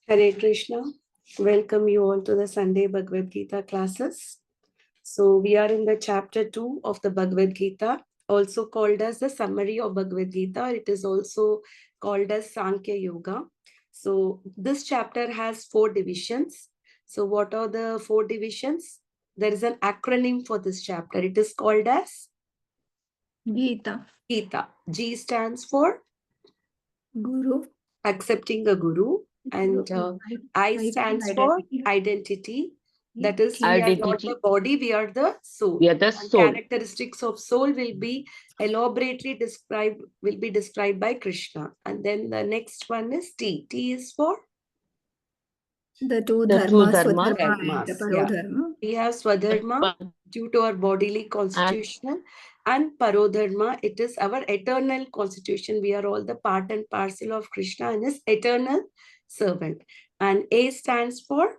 Hare Krishna. Welcome you all to the Sunday Bhagavad Gita classes. So we are in the chapter 2 of the Bhagavad Gita, also called as the summary of Bhagavad Gita. It is also called as Sankhya Yoga. So this chapter has 4 divisions. So what are the 4 divisions? There is an acronym for this chapter. It is called as Gita. Gita. G stands for Guru. accepting a guru, and I stands for identity. That is, we are not the body, we are the soul. We are the And soul. characteristics of soul will be elaborately described, by Krishna. And then the next one is T. T is for The two The two dharmas, dharmas. Swadharma and the Yeah. Parodharma. We have Swadharma due to our bodily constitution, and Parodharma, it is our eternal constitution. We are all the part and parcel of Krishna and his eternal servant. And A stands for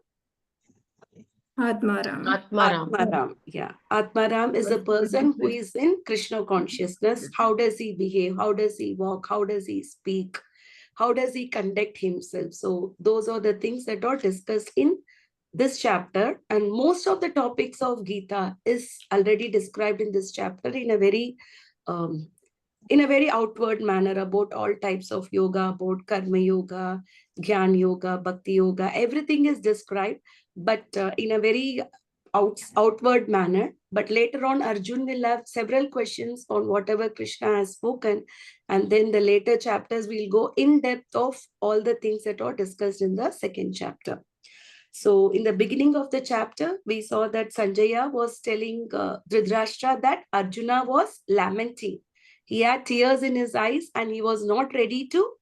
Atmaram. Atmaram. Atmaram. Yeah. Atmaram is a person who is in Krishna consciousness. How does he behave? How does he walk? How does he speak? How does he conduct himself? So those are the things that are discussed in this chapter, and most of the topics of Gita is already described in this chapter in a very outward manner, about all types of yoga, about karma yoga, jnana yoga, bhakti yoga. Everything is described, but in a very outward manner. But later on, Arjun will have several questions on whatever Krishna has spoken, and then the later chapters will go in depth of all the things that are discussed in the second chapter. So in the beginning of the chapter, we saw that Sanjaya was telling Dhritarashtra that Arjuna was lamenting. He had tears in his eyes and he was not ready to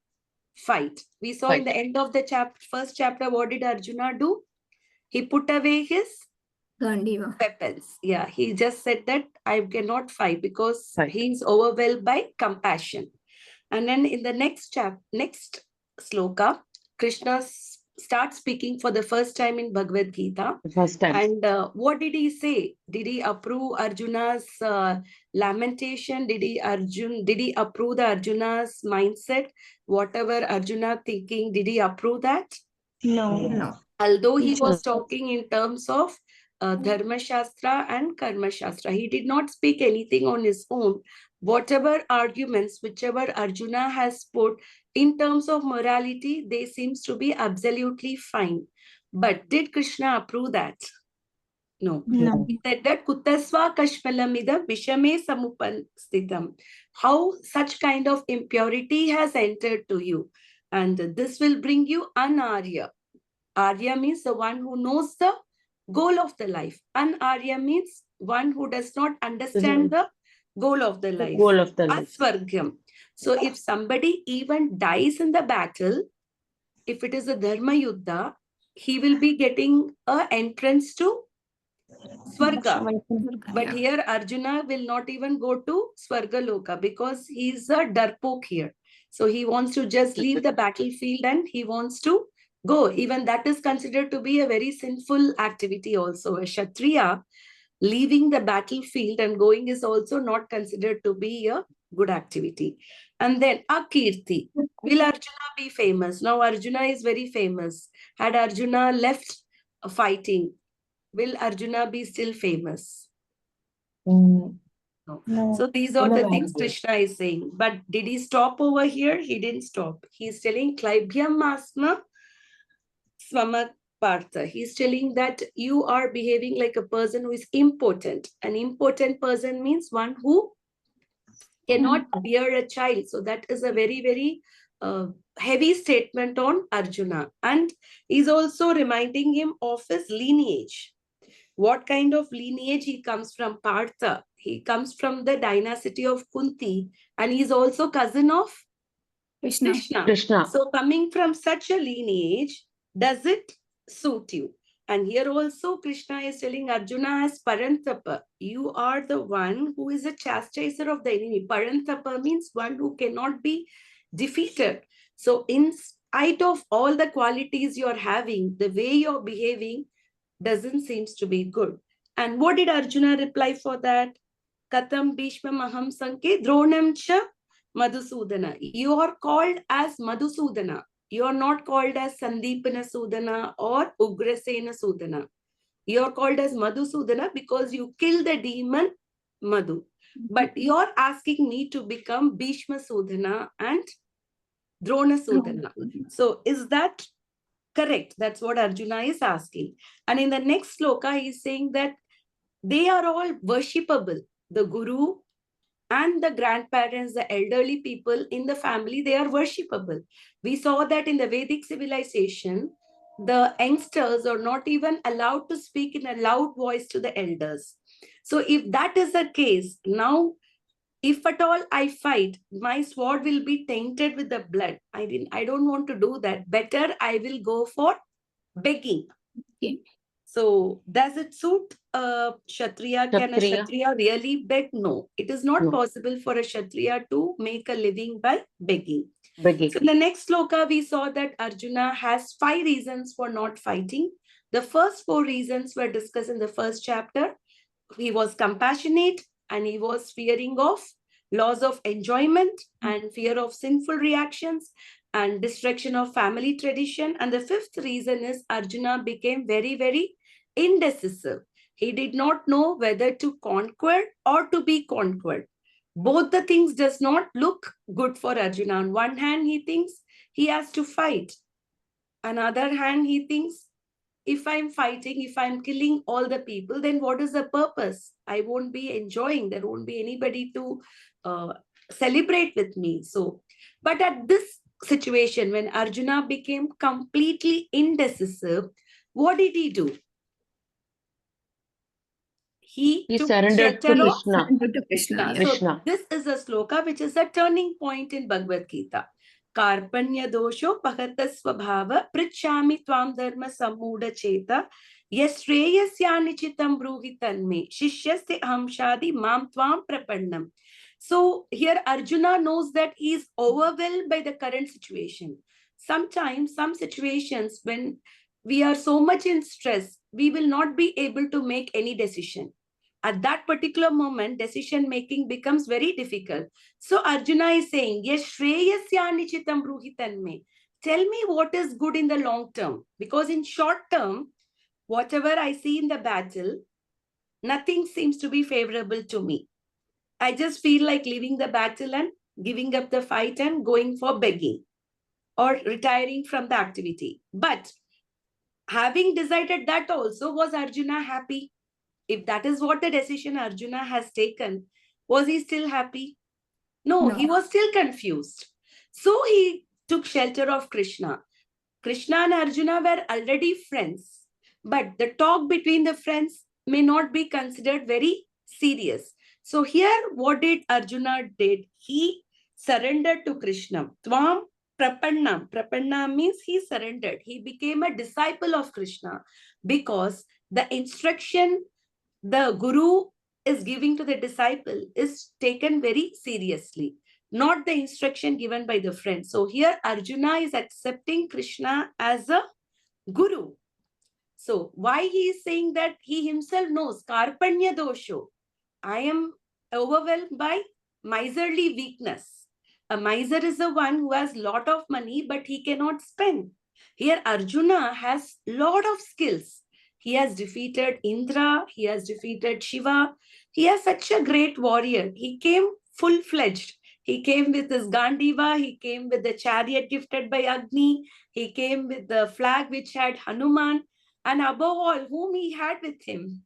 fight. We saw in the end of the first chapter, what did Arjuna do? He put away his Gandiva. weapons. Yeah, he just said that I cannot fight because he's overwhelmed by compassion. And then in the next sloka, Krishna starts speaking for the first time in Bhagavad Gita. First time. And what did he say? Did he approve Arjuna's lamentation? Did he approve the Arjuna's mindset? Whatever Arjuna thinking, did he approve that? No. Although he was talking in terms of Dharma Shastra and Karma Shastra, he did not speak anything on his own. Whatever arguments, whichever Arjuna has put in terms of morality, they seems to be absolutely fine. But did Krishna approve that? No. He said that Kutasva Kashmalamida Vishame Samupanstitam. How such kind of impurity has entered to you. And this will bring you anarya. Arya means the one who knows the goal of the life. Anarya means one who does not understand the goal of the life. Asvargyam. So if somebody even dies in the battle, if it is a Dharma Yuddha, he will be getting an entrance to Swarga. But here Arjuna will not even go to Swarga Loka because he is a darpok here. So he wants to just leave the battlefield and he wants to go. Even that is considered to be a very sinful activity also. A Kshatriya leaving the battlefield and going is also not considered to be a good activity. And then Akirti. Will Arjuna be famous? Now Arjuna is very famous. Had Arjuna left fighting, will Arjuna be still famous? No. So these are the things Krishna is saying. But did he stop over here? He didn't stop. He's telling Klaibhyam Asma Swamat Partha. He's telling that you are behaving like a person who is impotent. An impotent person means one who cannot bear a child. So that is a very, very heavy statement on Arjuna. And he's also reminding him of his lineage. What kind of lineage he comes from? Partha. He comes from the dynasty of Kunti, and he's also cousin of Krishna. So coming from such a lineage, does it suit you? And here also Krishna is telling Arjuna as Parantapa, you are the one who is a chastiser of the enemy. Parantapa means one who cannot be defeated. So in spite of all the qualities you're having, the way you're behaving doesn't seem to be good. And what did Arjuna reply for that? Katam Bhishma Maham Sanke Dronam Cha Madhusudana. You are called as Madhusudana. You are not called as Sandipana Sudana or Ugrasena Sudana. You are called as Madhusudana because you killed the demon Madhu. But you are asking me to become Bhishma Sudana and Drona Sudana. So is that correct? That's what Arjuna is asking. And in the next sloka, he is saying that they are all worshipable. The Guru and the grandparents, the elderly people in the family, they are worshipable. We saw that in the Vedic civilization, the youngsters are not even allowed to speak in a loud voice to the elders. So if that is the case, now if at all I fight, my sword will be tainted with the blood. I don't want to do that. Better I will go for begging. Okay. So does it suit a Kshatriya? Can a Kshatriya? Kshatriya really beg? No, it is not No. possible for a Kshatriya to make a living by begging. Begging. So in the next sloka, we saw that Arjuna has 5 reasons for not fighting. The first 4 reasons were discussed in the first chapter. He was compassionate and he was fearing of loss of enjoyment and fear of sinful reactions and destruction of family tradition. And the 5th reason is Arjuna became very, very indecisive. He did not know whether to conquer or to be conquered. Both the things does not look good for Arjuna. On one hand, he thinks he has to fight. On the other hand, he thinks if I'm fighting, if I'm killing all the people, then what is the purpose? I won't be enjoying. There won't be anybody to celebrate with me. So, but at this situation, when Arjuna became completely indecisive, what did he do? He took surrendered to shelter of Krishna. Surrender to Krishna. Krishna. Yeah. Krishna. So this is a sloka which is a turning point in Bhagavad Gita. Karpanya dosho pahata svabhava prichami tvam dharma sammuda cheta yashreyasya chitam bruhi tanme shishyasya hamshadi mam tvam prapannam. So here Arjuna knows that he is overwhelmed by the current situation. Sometimes, some situations when we are so much in stress, we will not be able to make any decision. At that particular moment, decision making becomes very difficult. So Arjuna is saying, yes, Shreyasya chitam bruhi tanme. Tell me what is good in the long term. Because in short term, whatever I see in the battle, nothing seems to be favorable to me. I just feel like leaving the battle and giving up the fight and going for begging or retiring from the activity. But having decided that also, was Arjuna happy? If that is what the decision Arjuna has taken, was he still happy? No, he was still confused. So he took shelter of Krishna. Krishna and Arjuna were already friends, but the talk between the friends may not be considered very serious. So here, what did Arjuna did? He surrendered to Krishna. Tvam Prapanna. Prapanna means he surrendered. He became a disciple of Krishna because the instruction the Guru is giving to the disciple is taken very seriously, not the instruction given by the friend. So here Arjuna is accepting Krishna as a Guru. So why he is saying that? He himself knows, Karpanya dosho. I am overwhelmed by miserly weakness. A miser is the one who has lot of money, but he cannot spend. Here Arjuna has lot of skills. He has defeated Indra, he has defeated Shiva. He has such a great warrior. He came full-fledged. He came with his Gandiva, he came with the chariot gifted by Agni, he came with the flag which had Hanuman, and above all, whom he had with him?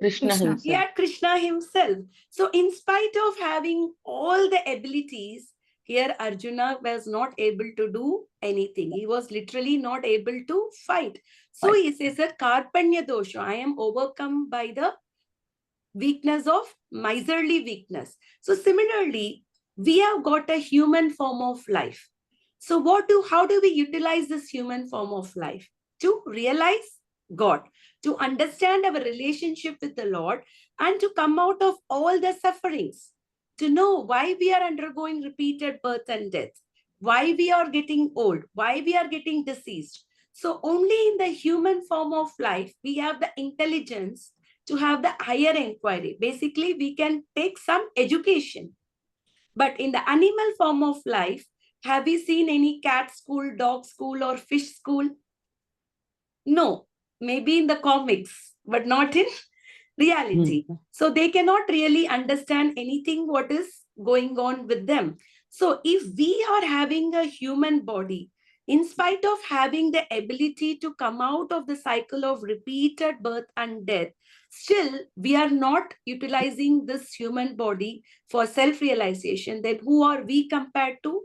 Krishna Krishna. himself. He had Krishna himself. So in spite of having all the abilities, here Arjuna was not able to do anything. He was literally not able to fight. So he says that Karpanya dosha, I am overcome by the weakness of miserly weakness. So similarly, we have got a human form of life. So how do we utilize this human form of life? To realize God, to understand our relationship with the Lord, and to come out of all the sufferings, to know why we are undergoing repeated birth and death, why we are getting old, why we are getting diseased. So only in the human form of life, we have the intelligence to have the higher inquiry. Basically, we can take some education. But in the animal form of life, Have you seen any cat school, dog school, or fish school? No, maybe in the comics, but not in reality. So they cannot really understand anything what is going on with them. So if we are having a human body, in spite of having the ability to come out of the cycle of repeated birth and death, still we are not utilizing this human body for self-realization, then who are we compared to?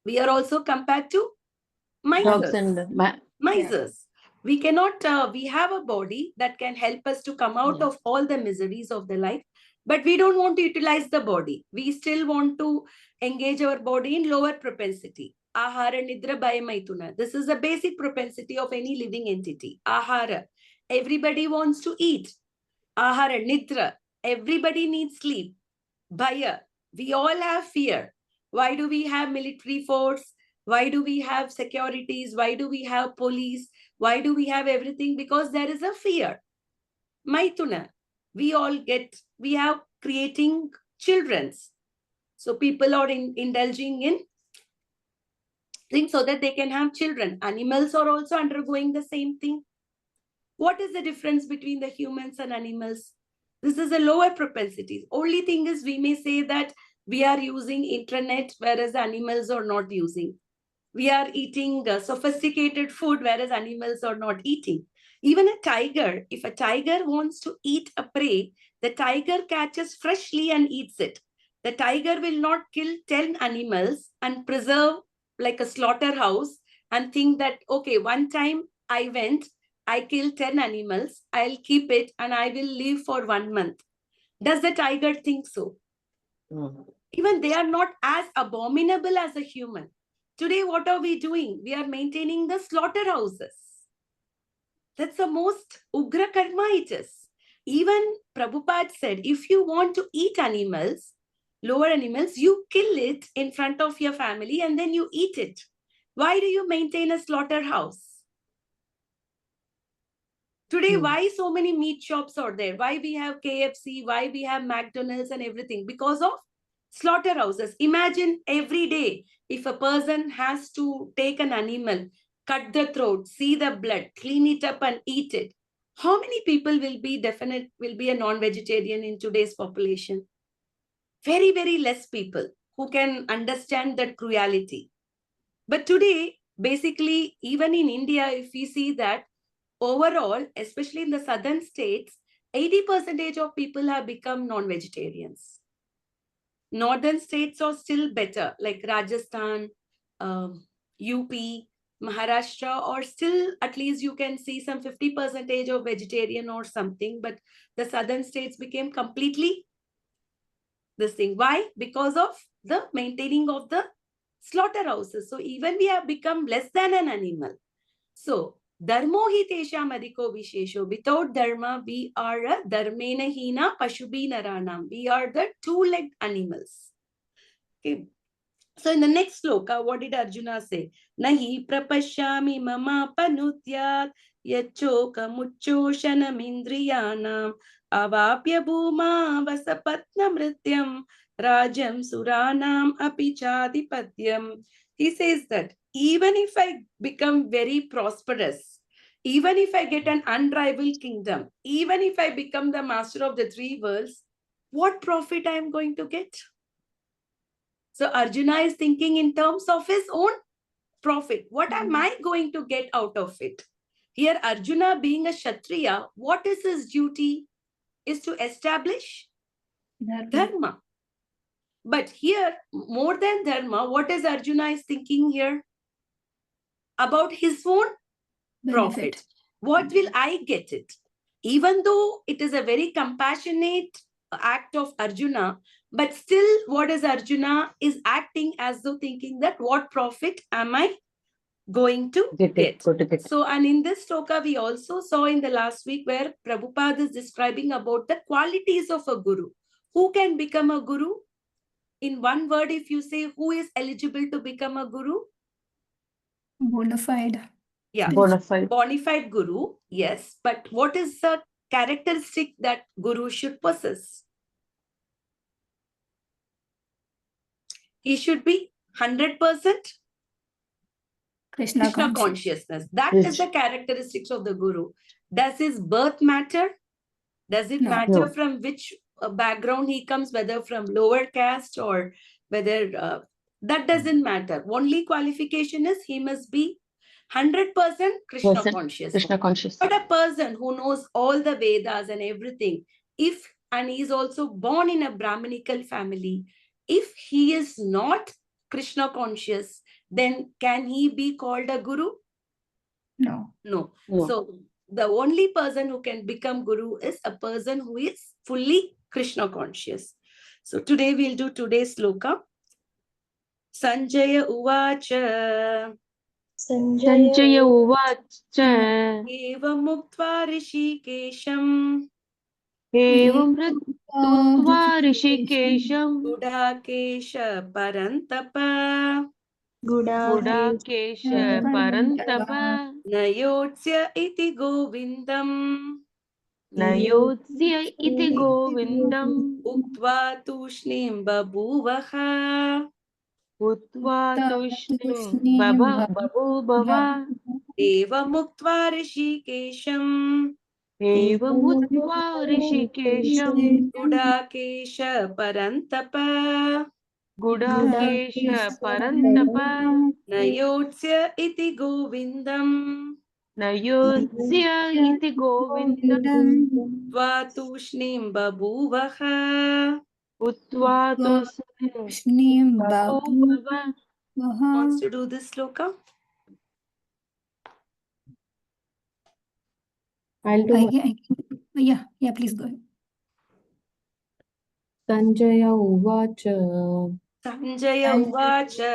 We are also compared to Dogs misers. and Misers. We cannot, we have a body that can help us to come out of all the miseries of the life, but we don't want to utilize the body. We still want to engage our body in lower propensity. Ahara, nidra, bhaya, maituna. This is the basic propensity of any living entity. Ahara. Everybody wants to eat. Ahara, nidra. Everybody needs sleep. Bhaya. We all have fear. Why do we have military force? Why do we have securities? Why do we have police? Why do we have everything? Because there is a fear. Maituna. We have creating children's. So people are indulging in things so that they can have children. Animals are also undergoing the same thing. What is the difference between the humans and animals? This is a lower propensity. Only thing is we may say that we are using internet, whereas animals are not using. We are eating sophisticated food, whereas animals are not eating. Even a tiger, if a tiger wants to eat a prey, the tiger catches freshly and eats it. The tiger will not kill 10 animals and preserve like a slaughterhouse and think that, okay, one time I killed 10 animals, I'll keep it and I will live for 1 month. Does the tiger think so? Even they are not as abominable as a human. Today, what are we doing? We are maintaining the slaughterhouses. That's the most ugra karma it is. Even Prabhupada said, if you want to eat animals, lower animals, you kill it in front of your family and then you eat it. Why do you maintain a slaughterhouse? Today, why so many meat shops are there? Why we have KFC? Why we have McDonald's and everything? Because of slaughterhouses. Imagine every day if a person has to take an animal, cut the throat, see the blood, clean it up and eat it. How many people will be a non-vegetarian in today's population? Very, very less people who can understand that cruelty. But today, basically, even in India, if we see that overall, especially in the southern states, 80% of people have become non-vegetarians. Northern states are still better, like Rajasthan, UP, Maharashtra, or still at least you can see some 50% of vegetarian or something, but the southern states became completely this thing. Why? Because of the maintaining of the slaughterhouses. So even we have become less than an animal. So, dharmo hi tesham adhiko vishesho. Without dharma, we are a dharmena hina pashubi naranam. We are the two-legged animals. Okay. So in the next sloka, what did Arjuna say? Nahi prapashyami mama panutyat yachoka muchoshanam indriyanam avapya bhuma vasapatna mrityam rajam suranam apichadipatyam. He says that even if I become very prosperous, even if I get an unrivaled kingdom, even if I become the master of the three worlds, what profit I am going to get? So Arjuna is thinking in terms of his own profit. What am I going to get out of it? Here, Arjuna being a Kshatriya, what is his duty? Is to establish dharma. But here, more than dharma, what is Arjuna is thinking here? About his own profit. What will I get it? Even though it is a very compassionate act of Arjuna, but still what is Arjuna is acting as though thinking that what profit am I going to get? So, and in this sloka, we also saw in the last week where Prabhupada is describing about the qualities of a guru. Who can become a guru? In one word, if you say who is eligible to become a guru? Bona fide. Yeah, bona fide guru, yes. But what is the characteristic that guru should possess? He should be 100% Krishna Krishna conscious. consciousness. That is the characteristics of the Guru. Does his birth matter? Does it No. matter from which background he comes, whether from lower caste or whether that doesn't matter. Only qualification is he must be 100% Krishna conscious. Krishna conscious. But a person who knows all the Vedas and everything, and he is also born in a Brahminical family, if he is not Krishna conscious, then can he be called a Guru? No. No. So the only person who can become Guru is a person who is fully Krishna conscious. So today we'll do today's sloka. Sanjaya Uvacha. Sanjaya Uvacha. Evam Muktva Rishikesham. Evam Mritutva Rishikesham. Gudakesha Parantapa. Gudakesha Parantapa. Nayotsya iti Govindam. Nayotsya iti Govindam. Uktva tushnim babhuvaha. Utva tushnim babhubhava. Evam muktva rishikesham. Evam utva Rishikesham. Gudakesha parantapa. Gudakesha Parantapa. Nayotsya iti Govindam. Nayotsya iti Govindam. Tvatushnim babhuvaha. Utva Tushnim babhubhava. Wants to do this sloka? I'll do. Yeah, please go ahead. Sanjaya Uvacha. Sanjaya Uvacha.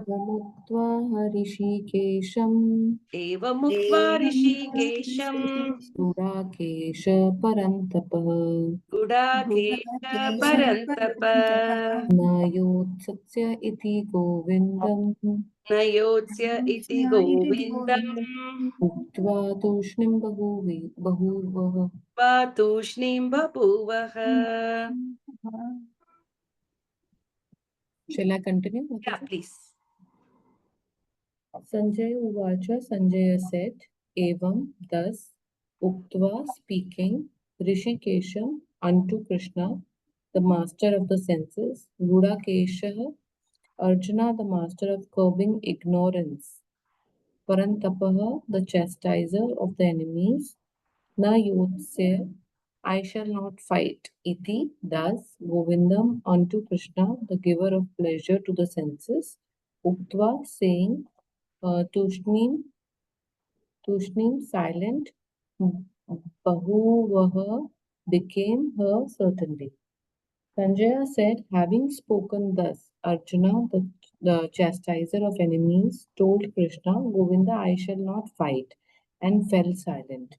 Evamuktva Harishikesham. Evamuktva Rishikesham. Gudakesha Parantapa. Gudakesha Parantapa. Nayotsya iti Govindam. Nayotsya iti Govindam. Uktva tushnim bahuvaha. Patushnim babhuvaha. Shall I continue? Yeah, please. Sanjaya Uvacha, Sanjaya said, Evam, thus, Uktva, speaking, Rishikesham, unto Krishna, the master of the senses, Gudakesha, Arjuna, the master of curbing ignorance, Parantapaha, the chastiser of the enemies, Na Yotsya, I shall not fight, Iti, thus, Govindam, unto Krishna, the giver of pleasure to the senses, Uktva, saying, Tushnim, silent, Bahuvaha, became her certainty. Sanjaya said, having spoken thus, Arjuna, the chastiser of enemies, told Krishna, Govinda, I shall not fight, and fell silent.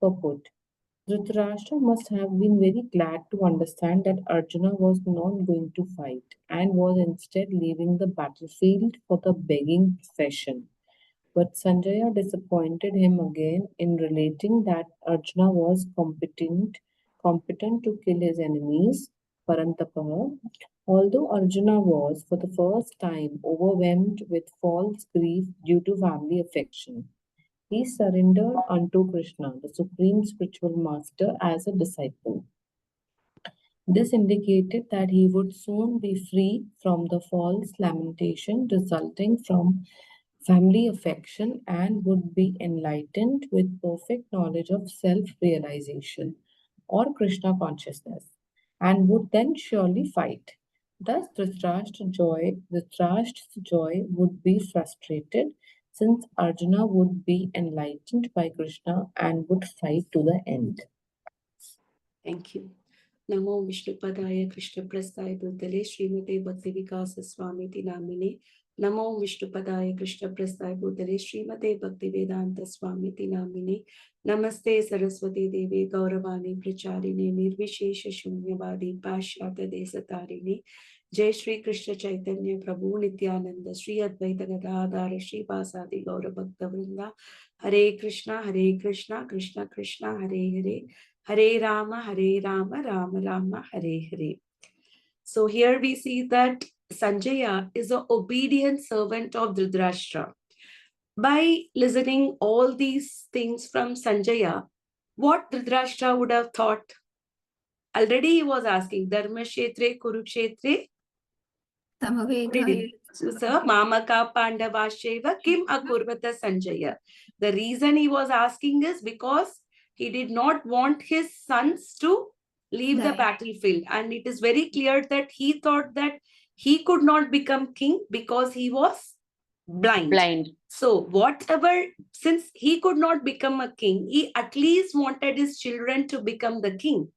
Purport. Dhritarashtra must have been very glad to understand that Arjuna was not going to fight and was instead leaving the battlefield for the begging profession. But Sanjaya disappointed him again in relating that Arjuna was competent to kill his enemies, Parantapaha. Although Arjuna was, for the first time, overwhelmed with false grief due to family affection, he surrendered unto Krishna, the supreme spiritual master, as a disciple. This indicated that he would soon be free from the false lamentation resulting from family affection and would be enlightened with perfect knowledge of self-realization or Krishna consciousness and would then surely fight. Thus, Dhritarashtra's joy would be frustrated since Arjuna would be enlightened by Krishna and would fight to the end. Thank you. Namo Vishnupadaya Krishna Prasthaya Bhutale Srimate Bhakti Vikas Swamiti Namine. Namo Vishnupadaya Krishna Prasthaya Bhutale Srimate Bhakti Vedanta Swamiti Namine. Namaste Saraswati Devi Gauravani Pracharine Nirvishesha Shunyavadi Pashyata Desatarine. Jai Shri Krishna Chaitanya Prabhu Nityananda Shri Advaita Gadadhara Shri Vasadi Gaura Bhakta Vrinda. Hare Krishna, Krishna Krishna, Hare Hare. Hare Rama, Rama Rama, Hare Hare. So here we see that Sanjaya is an obedient servant of Dhritarashtra. By listening all these things from Sanjaya, what Dhritarashtra would have thought? Already he was asking, Dharmashetre Kurukshetre Samavega. Mamaka Pandavasheva Kim Akurvata Sanjaya. The reason he was asking is because he did not want his sons to leave the Die. battlefield. And it is very clear that he thought that he could not become king because he was blind. So whatever, since he could not become a king, he at least wanted his children to become the king.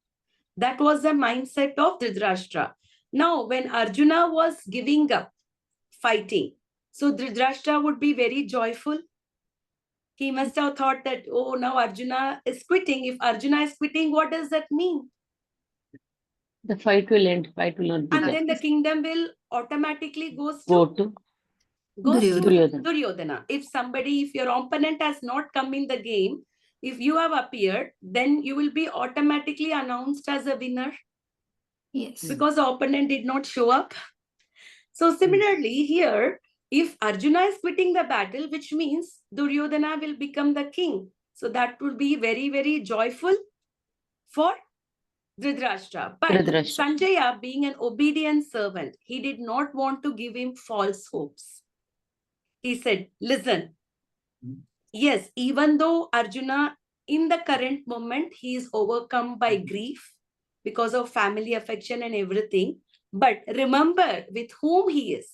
That was the mindset of Dhritarashtra. Now, when Arjuna was giving up fighting, so Dhritarashtra would be very joyful. He must have thought that, oh, now Arjuna is quitting. If Arjuna is quitting, what does that mean? The fight will end. Fight will not be And there. then the kingdom will automatically Go goes to to Duryodhana. Duryodhana. If your opponent has not come in the game, if you have appeared, then you will be automatically announced as a winner Yes. because the opponent did not show up. So similarly here, if Arjuna is quitting the battle, which means Duryodhana will become the king. So that will be very, very joyful for Dhritarashtra. But Dhritarashtra. Sanjaya, being an obedient servant, he did not want to give him false hopes. He said, listen, yes, even though Arjuna, in the current moment, he is overcome by grief because of family affection and everything. But remember with whom he is.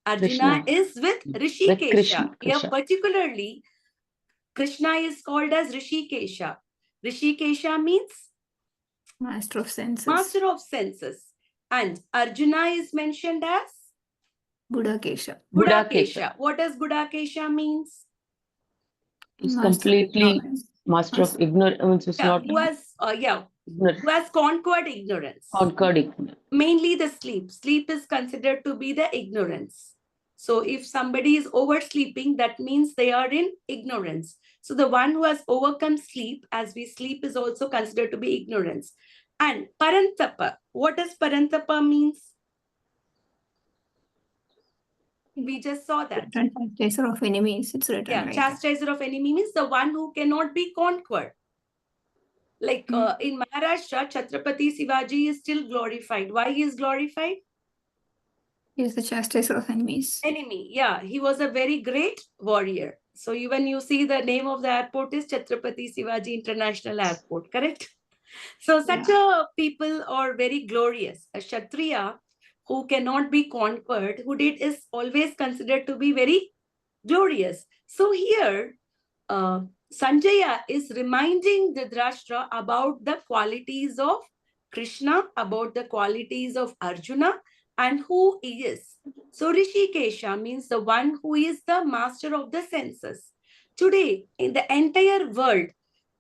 Arjuna Krishna. is with With Rishikesha. Krishna. Here, Krishna. particularly, Krishna is called as Rishikesha. Rishikesha means Master of senses. master of senses. And Arjuna is mentioned as Budakesha. Budakesha. What does Budakesha means? He's Master of completely ignorance. master of ignorance. It's Yeah, not who has ignorant. who has conquered ignorance. Conquered ignorance. Mainly the sleep. Sleep is considered to be the ignorance. So if somebody is oversleeping, that means they are in ignorance. So the one who has overcome sleep, as we sleep, is also considered to be ignorance. And Parantapa. What does Parantapa means? We just saw that. Chaser of enemies. It's written, Yeah, right? chastiser of enemy means the one who cannot be conquered. Like in Maharashtra, Chhatrapati Shivaji is still glorified. Why he is glorified? He is the chastiser of enemies. Enemy, yeah, he was a very great warrior. So when you see the name of the airport is Chhatrapati Shivaji International Airport, correct? So such a people are very glorious. A Kshatriya who cannot be conquered, who did is always considered to be very glorious. So here, Sanjaya is reminding Dhritarashtra about the qualities of Krishna, about the qualities of Arjuna, and who he is. So Rishikesha means the one who is the master of the senses. Today, in the entire world,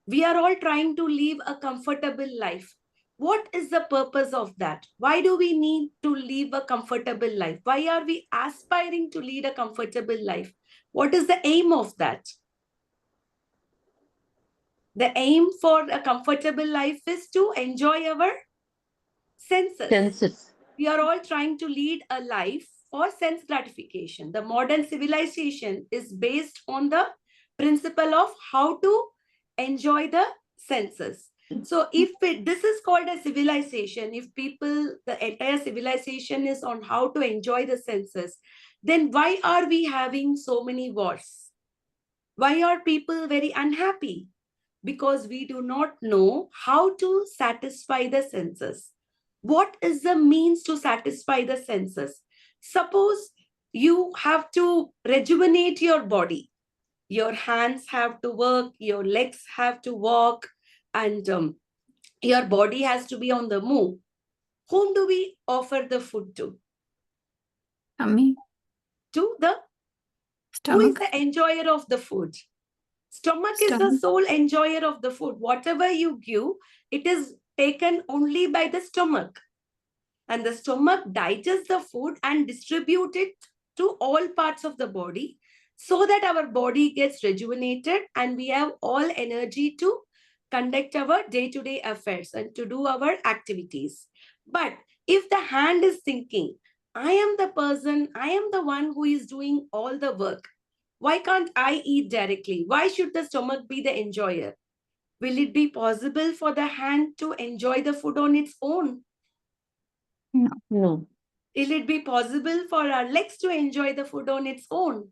we are all trying to live a comfortable life. What is the purpose of that? Why do we need to live a comfortable life? Why are we aspiring to lead a comfortable life? What is the aim of that? The aim for a comfortable life is to enjoy our senses. We are all trying to lead a life for sense gratification. The modern civilization is based on the principle of how to enjoy the senses. So if this is called a civilization, if people, the entire civilization is on how to enjoy the senses, then why are we having so many wars? Why are people very unhappy? Because we do not know how to satisfy the senses. What is the means to satisfy the senses? Suppose you have to rejuvenate your body. Your hands have to work, your legs have to walk, and your body has to be on the move. Whom do we offer the food to? Tummy. To the Stomach. who is the enjoyer of the food? Stomach is the sole enjoyer of the food. Whatever you give, it is taken only by the stomach. And the stomach digests the food and distributes it to all parts of the body so that our body gets rejuvenated and we have all energy to conduct our day-to-day affairs and to do our activities. But if the hand is thinking, I am the person, I am the one who is doing all the work. Why can't I eat directly? Why should the stomach be the enjoyer? Will it be possible for the hand to enjoy the food on its own? No. No. Will it be possible for our legs to enjoy the food on its own?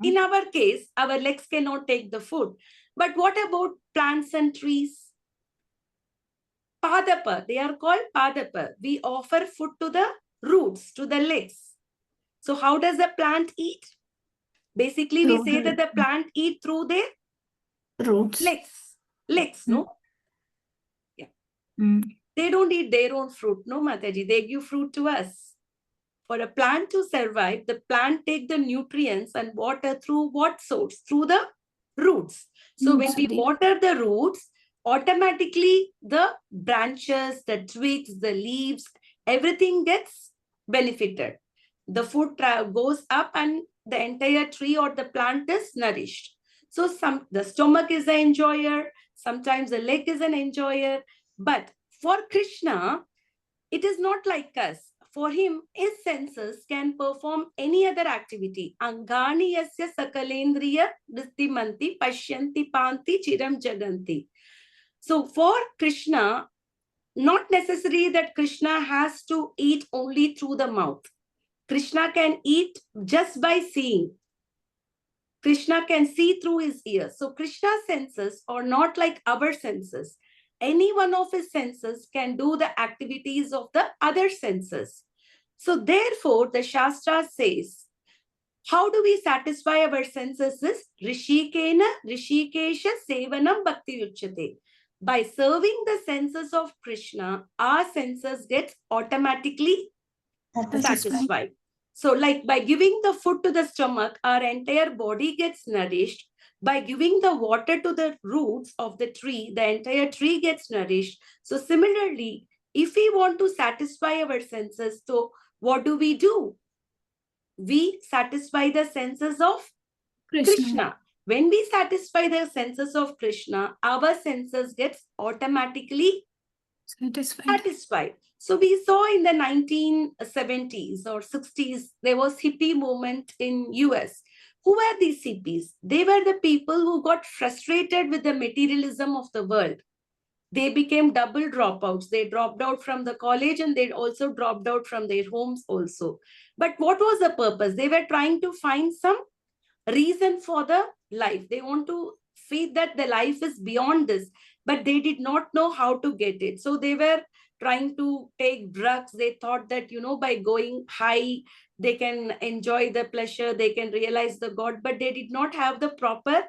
In our case, our legs cannot take the food. But what about plants and trees? Padapa, they are called Padapa. We offer food to the roots, to the legs. So how does the plant eat? Basically, we say that the plant eat through their Roots. legs. Legs, no? Yeah. They don't eat their own fruit, no, Mataji. They give fruit to us. For a plant to survive, the plant take the nutrients and water through what source? Through the roots. So when we water the roots, automatically the branches, the twigs, the leaves, everything gets benefited. The food goes up and the entire tree or the plant is nourished. So the stomach is an enjoyer, sometimes the leg is an enjoyer. But for Krishna, it is not like us. For him, his senses can perform any other activity. Angani yasya sakalendriya distimanti pashyanti panti chiram jaganti. So for Krishna, not necessary that Krishna has to eat only through the mouth. Krishna can eat just by seeing. Krishna can see through his ears. So Krishna's senses are not like our senses. Any one of his senses can do the activities of the other senses. So therefore, the Shastra says, how do we satisfy our senses is Rishikena, Rishikesha, Sevanam, Bhakti Uchyate. By serving the senses of Krishna, our senses get automatically satisfied. So like by giving the food to the stomach, our entire body gets nourished. By giving the water to the roots of the tree, the entire tree gets nourished. So similarly, if we want to satisfy our senses, so what do? We satisfy the senses of Krishna. When we satisfy the senses of Krishna, our senses gets automatically satisfied. So we saw in the 1970s or 60s, there was hippie movement in US. Who were these hippies? They were the people who got frustrated with the materialism of the world. They became double dropouts. They dropped out from the college and they also dropped out from their homes also. But what was the purpose? They were trying to find some reason for the life. They want to feel that the life is beyond this, but they did not know how to get it. So they were trying to take drugs. They thought that, by going high, they can enjoy the pleasure, they can realize the God, but they did not have the proper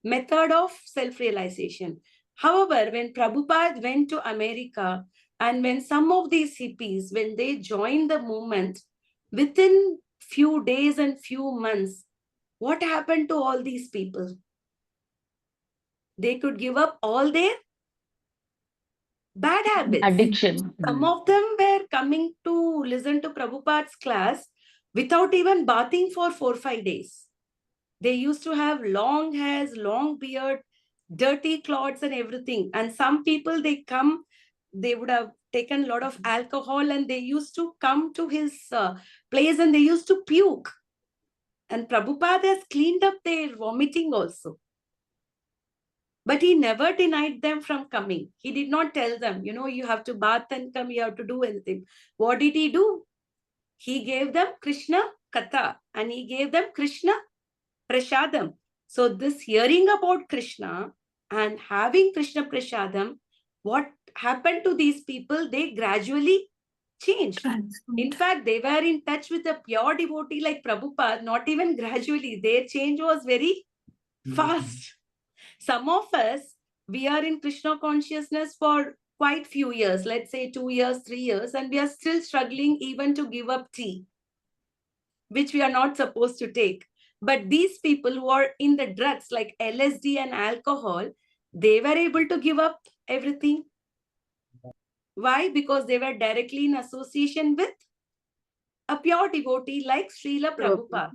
method of self-realization. However, when Prabhupada went to America, and when some of these hippies, when they joined the movement, within few days and few months, what happened to all these people? They could give up all their bad habits. Addiction. Some of them were coming to listen to Prabhupada's class without even bathing for 4-5 days. They used to have long hairs, long beard, dirty clothes and everything. And some people, they would have taken a lot of alcohol and they used to come to his place and they used to puke. And Prabhupada has cleaned up their vomiting also. But he never denied them from coming. He did not tell them, you have to bath and come, you have to do anything. What did he do? He gave them Krishna Katha and he gave them Krishna Prashadam. So this hearing about Krishna and having Krishna Prashadam, what happened to these people? They gradually changed. In fact, they were in touch with a pure devotee like Prabhupada, not even gradually. Their change was very fast. Some of us, we are in Krishna consciousness for quite few years, let's say 2 years, 3 years, and we are still struggling even to give up tea, which we are not supposed to take. But these people who are in the drugs like LSD and alcohol, they were able to give up everything. Why? Because they were directly in association with a pure devotee like Srila Prabhupada.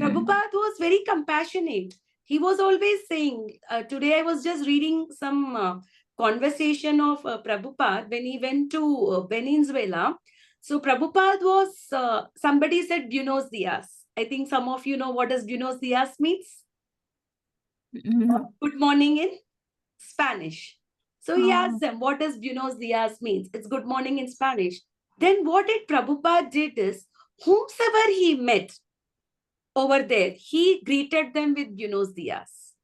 Prabhupada was very compassionate. He was always saying, today I was just reading some conversation of Prabhupada when he went to Venezuela. So Prabhupada was, somebody said Buenos Dias. I think some of you know what does Buenos Dias means. No. Good morning in Spanish. So he Ah. asked them, what does Buenos Dias means? It's good morning in Spanish. Then what did Prabhupada did is, whomsoever he met over there, he greeted them with Buenos Dias.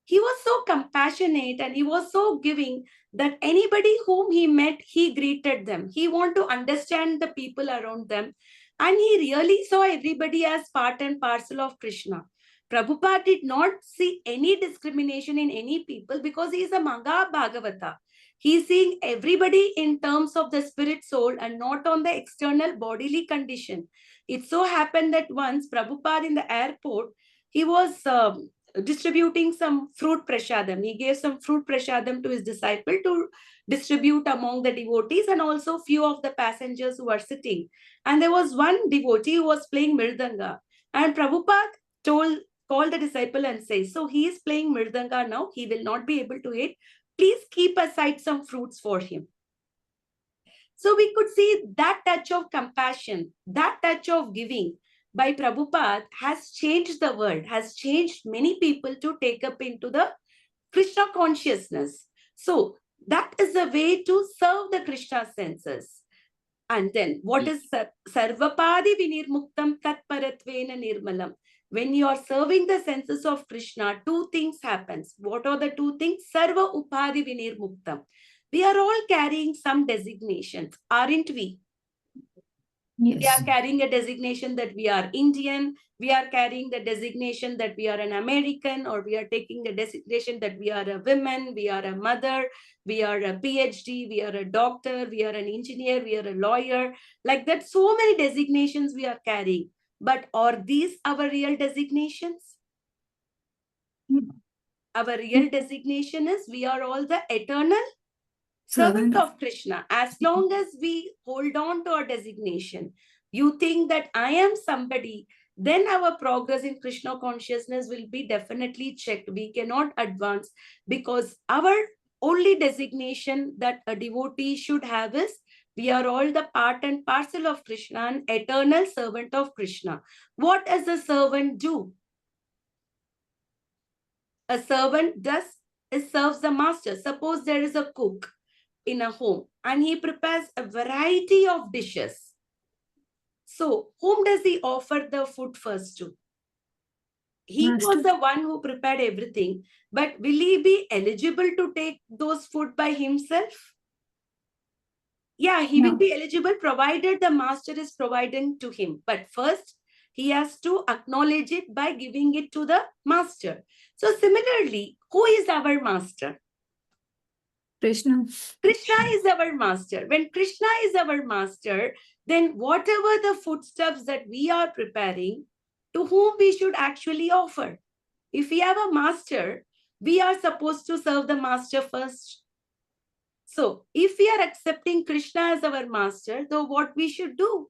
He was so compassionate and he was so giving that anybody whom he met, he greeted them. He wanted to understand the people around them. And he really saw everybody as part and parcel of Krishna. Prabhupada did not see any discrimination in any people because he is a Maga Bhagavata. He is seeing everybody in terms of the spirit soul and not on the external bodily condition. It so happened that once Prabhupada in the airport, he was distributing some fruit prashadam. He gave some fruit prashadam to his disciple to distribute among the devotees and also few of the passengers who are sitting. And there was one devotee who was playing Mirdanga. And Prabhupada called the disciple and says, so he is playing Mirdanga now. He will not be able to eat. Please keep aside some fruits for him. So we could see that touch of compassion, that touch of giving by Prabhupada has changed the world, has changed many people to take up into the Krishna consciousness. So that is a way to serve the Krishna senses. And then what is Sarvapadi Vinirmuktam Tatparatvena Nirmalam? When you are serving the senses of Krishna, two things happens. What are the two things? Sarva Upadi Vinirmuktam. We are all carrying some designations, aren't we? We are Yes. carrying a designation that we are Indian. We are carrying the designation that we are an American, or we are taking the designation that we are a woman, we are a mother, we are a PhD, we are a doctor, we are an engineer, we are a lawyer. Like that, so many designations we are carrying. But are these our real designations? Our real designation is we are all the eternal servant of Krishna. As long as we hold on to our designation, you think that I am somebody, then our progress in Krishna consciousness will be definitely checked. We cannot advance because our only designation that a devotee should have is we are all the part and parcel of Krishna, an eternal servant of Krishna. What does a servant do? A servant serves the master. Suppose there is a cook in a home and he prepares a variety of dishes. So whom does he offer the food first to? He was the one who prepared everything, but will he be eligible to take those food by himself? Yeah, he will be eligible provided the master is providing to him. But first, he has to acknowledge it by giving it to the master. So similarly, who is our master? Krishna. Krishna is our master. When Krishna is our master, then whatever the foodstuffs that we are preparing, to whom we should actually offer. If we have a master, we are supposed to serve the master first. So if we are accepting Krishna as our master, then what we should do?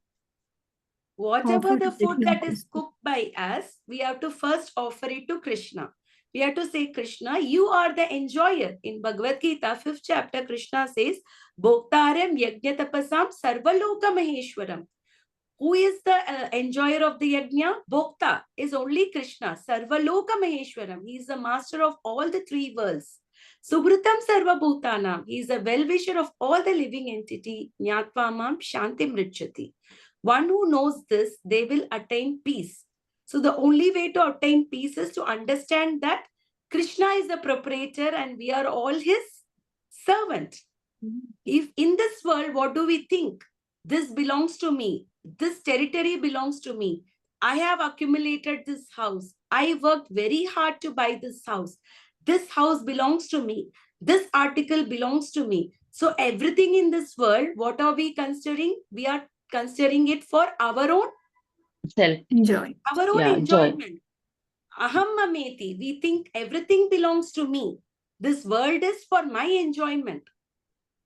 Whatever the food that is cooked by us, we have to first offer it to Krishna. We have to say, Krishna, you are the enjoyer. In Bhagavadgita, 5th chapter, Krishna says, Bhoktaram Yajnatapasam Sarvaloka Maheshwaram. Who is the enjoyer of the yajna? Bhokta is only Krishna. Sarvaloka Maheshwaram. He is the master of all the three worlds. Subritam Sarva Bhutanam. He is the well-wisher of all the living entity. Jnatvamam Shantim Richati. One who knows this, they will attain peace. So the only way to obtain peace is to understand that Krishna is the proprietor and we are all his servant. If in this world, what do we think? This belongs to me. This territory belongs to me. I have accumulated this house. I worked very hard to buy this house. This house belongs to me. This article belongs to me. So everything in this world, what are we considering? We are considering it for our own Self. Joy. enjoyment. Aham mameti. We think everything belongs to me. This world is for my enjoyment.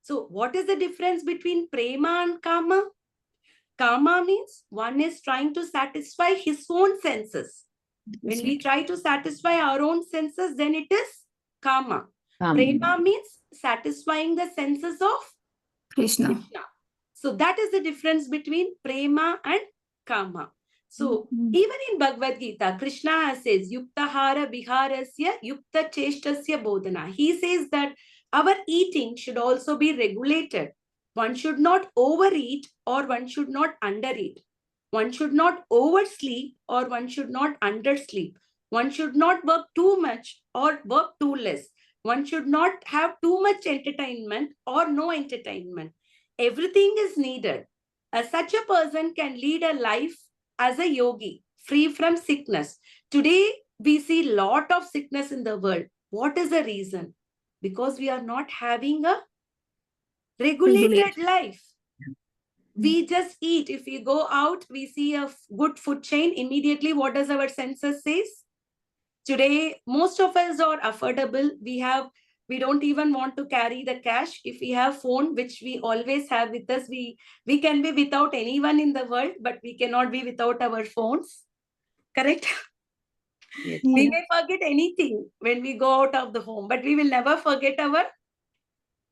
So what is the difference between prema and kama? Kama means one is trying to satisfy his own senses. When we try to satisfy our own senses, then it is kama. Prema means satisfying the senses of Krishna. Krishna. So that is the difference between prema and kama. So even in Bhagavad Gita, Krishna says, Yuktahara viharasya yukta cheshtasya bodhana. He says that our eating should also be regulated. One should not overeat or one should not undereat. One should not oversleep or one should not undersleep. One should not work too much or work too less. One should not have too much entertainment or no entertainment. Everything is needed. Such a person can lead a life as a yogi, free from sickness. Today, we see a lot of sickness in the world. What is the reason? Because we are not having a regulated life. We just eat. If we go out, we see a good food chain. Immediately, what does our census says? Today, most of us are affordable. We don't even want to carry the cash. If we have phone, which we always have with us, we can be without anyone in the world, but we cannot be without our phones. Correct? Yes. We may forget anything when we go out of the home, but we will never forget our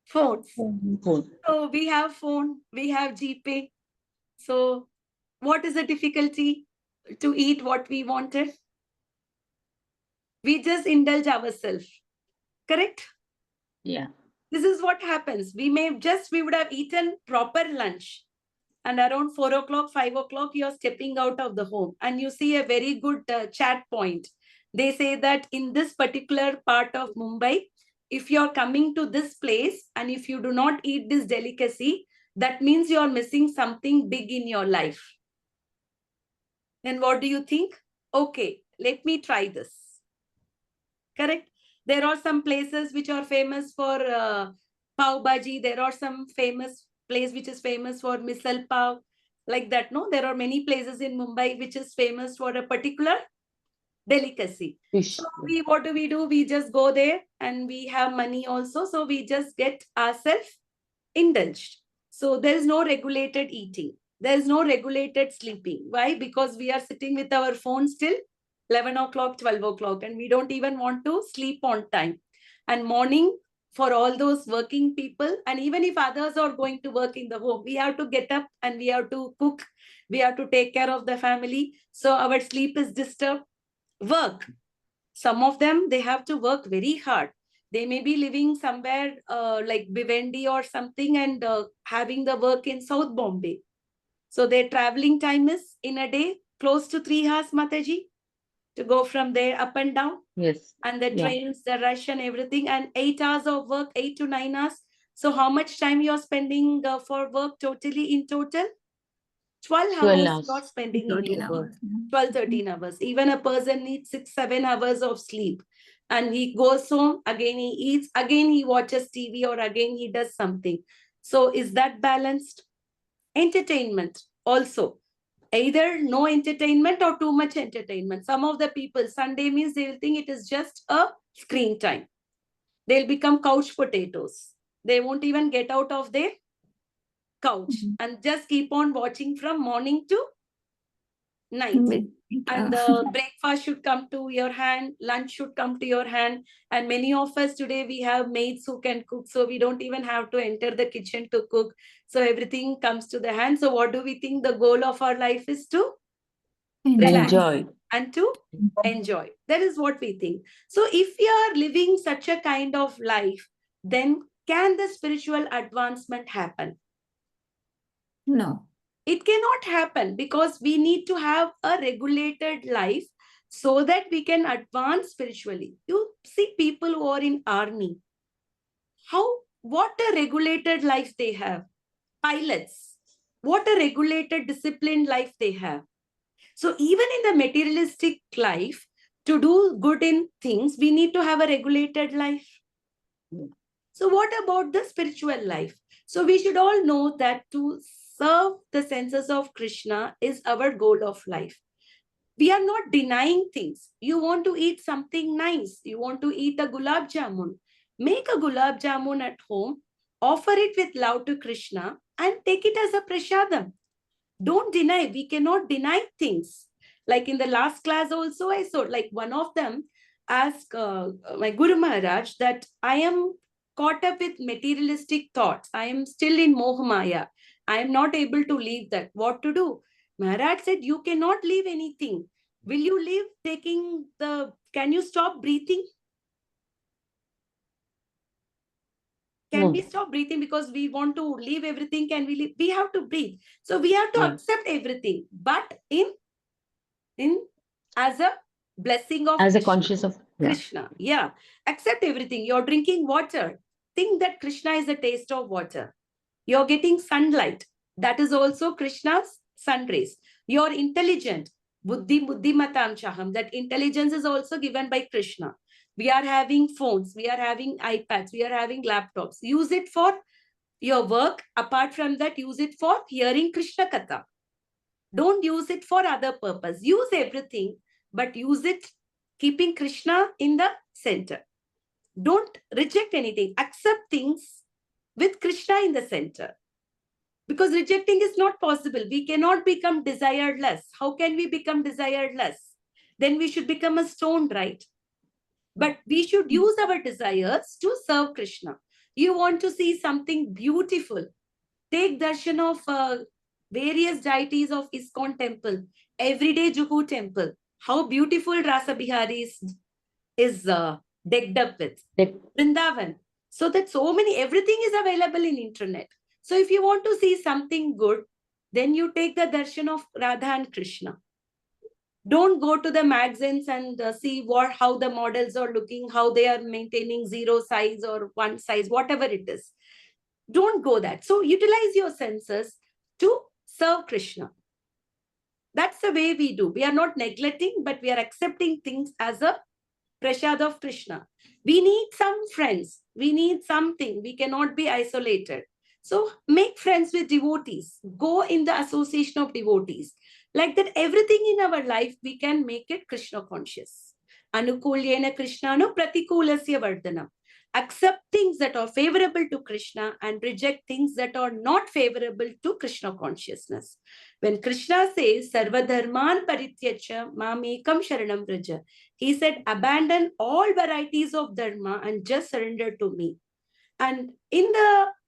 phones. Phone. So we have phone, we have GPay. So what is the difficulty to eat what we wanted? We just indulge ourselves. Correct? Yeah. This is what happens. We would have eaten proper lunch. And around 4 o'clock, 5 o'clock, you're stepping out of the home and you see a very good chat point. They say that in this particular part of Mumbai, if you're coming to this place and if you do not eat this delicacy, that means you're missing something big in your life. Then what do you think? Okay, let me try this. Correct? There are some places which are famous for pav bhaji. There are some famous place which is famous for misal pav. Like that, no? There are many places in Mumbai which is famous for a particular delicacy. Fish. So what do? We just go there and we have money also. So we just get ourselves indulged. So there is no regulated eating. There is no regulated sleeping. Why? Because we are sitting with our phones till 11 o'clock, 12 o'clock, and we don't even want to sleep on time. And morning, for all those working people, and even if others are going to work in the home, we have to get up and we have to cook. We have to take care of the family. So our sleep is disturbed. Work. Some of them, they have to work very hard. They may be living somewhere like Bhiwandi or something and having the work in South Bombay. So their traveling time is in a day close to 3 hours, Mataji, to go from there up and down. Yes. And the Yeah. trains, the rush and everything, and 8 hours of work, 8 to 9 hours. So how much time you're spending for work totally in total? 12 12 hours hours. you're spending in 13 your work. hours. 12, 13 hours. Even a person needs 6, 7 hours of sleep. And he goes home, again he eats, again he watches TV, or again he does something. So is that balanced? Entertainment also. Either no entertainment or too much entertainment. Some of the people, Sunday means they will think it is just a screen time. They'll become couch potatoes. They won't even get out of their couch and just keep on watching from morning to night. And the breakfast should come to your hand, lunch should come to your hand. And many of us today, we have maids who can cook. So we don't even have to enter the kitchen to cook. So everything comes to the hand. So what do we think the goal of our life is? To relax Enjoy. and to enjoy. That is what we think. So if we are living such a kind of life, then can the spiritual advancement happen? No. It cannot happen because we need to have a regulated life so that we can advance spiritually. You see people who are in army, what a regulated life they have. Pilots, what a regulated, disciplined life they have. So even in the materialistic life, to do good in things, we need to have a regulated life. So what about the spiritual life? So we should all know that to serve the senses of Krishna is our goal of life. We are not denying things. You want to eat something nice. You want to eat a gulab jamun. Make a gulab jamun at home, offer it with love to Krishna and take it as a prasadam. Don't deny. We cannot deny things. Like in the last class also, I saw like one of them asked my Guru Maharaj that I am caught up with materialistic thoughts. I am still in Mohamaya. I am not able to leave that. What to do? Maharaj said, you cannot leave anything. Will you leave taking the, can you stop breathing? Can we No. stop breathing because we want to leave everything? Can we leave? We have to breathe. So we have to Yeah. accept everything, but in as a blessing of As a Krishna. conscious of Krishna. Yeah. Accept everything. You're drinking water. Think that Krishna is a taste of water. You're getting sunlight. That is also Krishna's sun rays. You're intelligent. Buddhi buddhimatam chaham. That intelligence is also given by Krishna. We are having phones. We are having iPads. We are having laptops. Use it for your work. Apart from that, use it for hearing Krishna Katha. Don't use it for other purpose. Use everything, but use it keeping Krishna in the center. Don't reject anything. Accept things with Krishna in the center. Because rejecting is not possible. We cannot become desireless. How can we become desireless? Then we should become a stone, right? But we should use our desires to serve Krishna. You want to see something beautiful. Take darshan of various deities of ISKCON temple, everyday Juhu temple. How beautiful Rasa Bihari is decked up with. that. Vrindavan. So that so many, everything is available in internet. So if you want to see something good, then you take the darshan of Radha and Krishna. Don't go to the magazines and see how the models are looking, how they are maintaining 0 size or 1 size, whatever it is. Don't go that. So utilize your senses to serve Krishna. That's the way we do. We are not neglecting, but we are accepting things as a prasad of Krishna. We need some friends. We need something. We cannot be isolated. So make friends with devotees. Go in the association of devotees. Like that, everything in our life, we can make it Krishna conscious. Anukulyena Krishnano pratikulasya vardhanam. Accept things that are favorable to Krishna and reject things that are not favorable to Krishna consciousness. When Krishna says, Sarva dharman parityacha mamekam sharanam vraja, he said, abandon all varieties of dharma and just surrender to me. And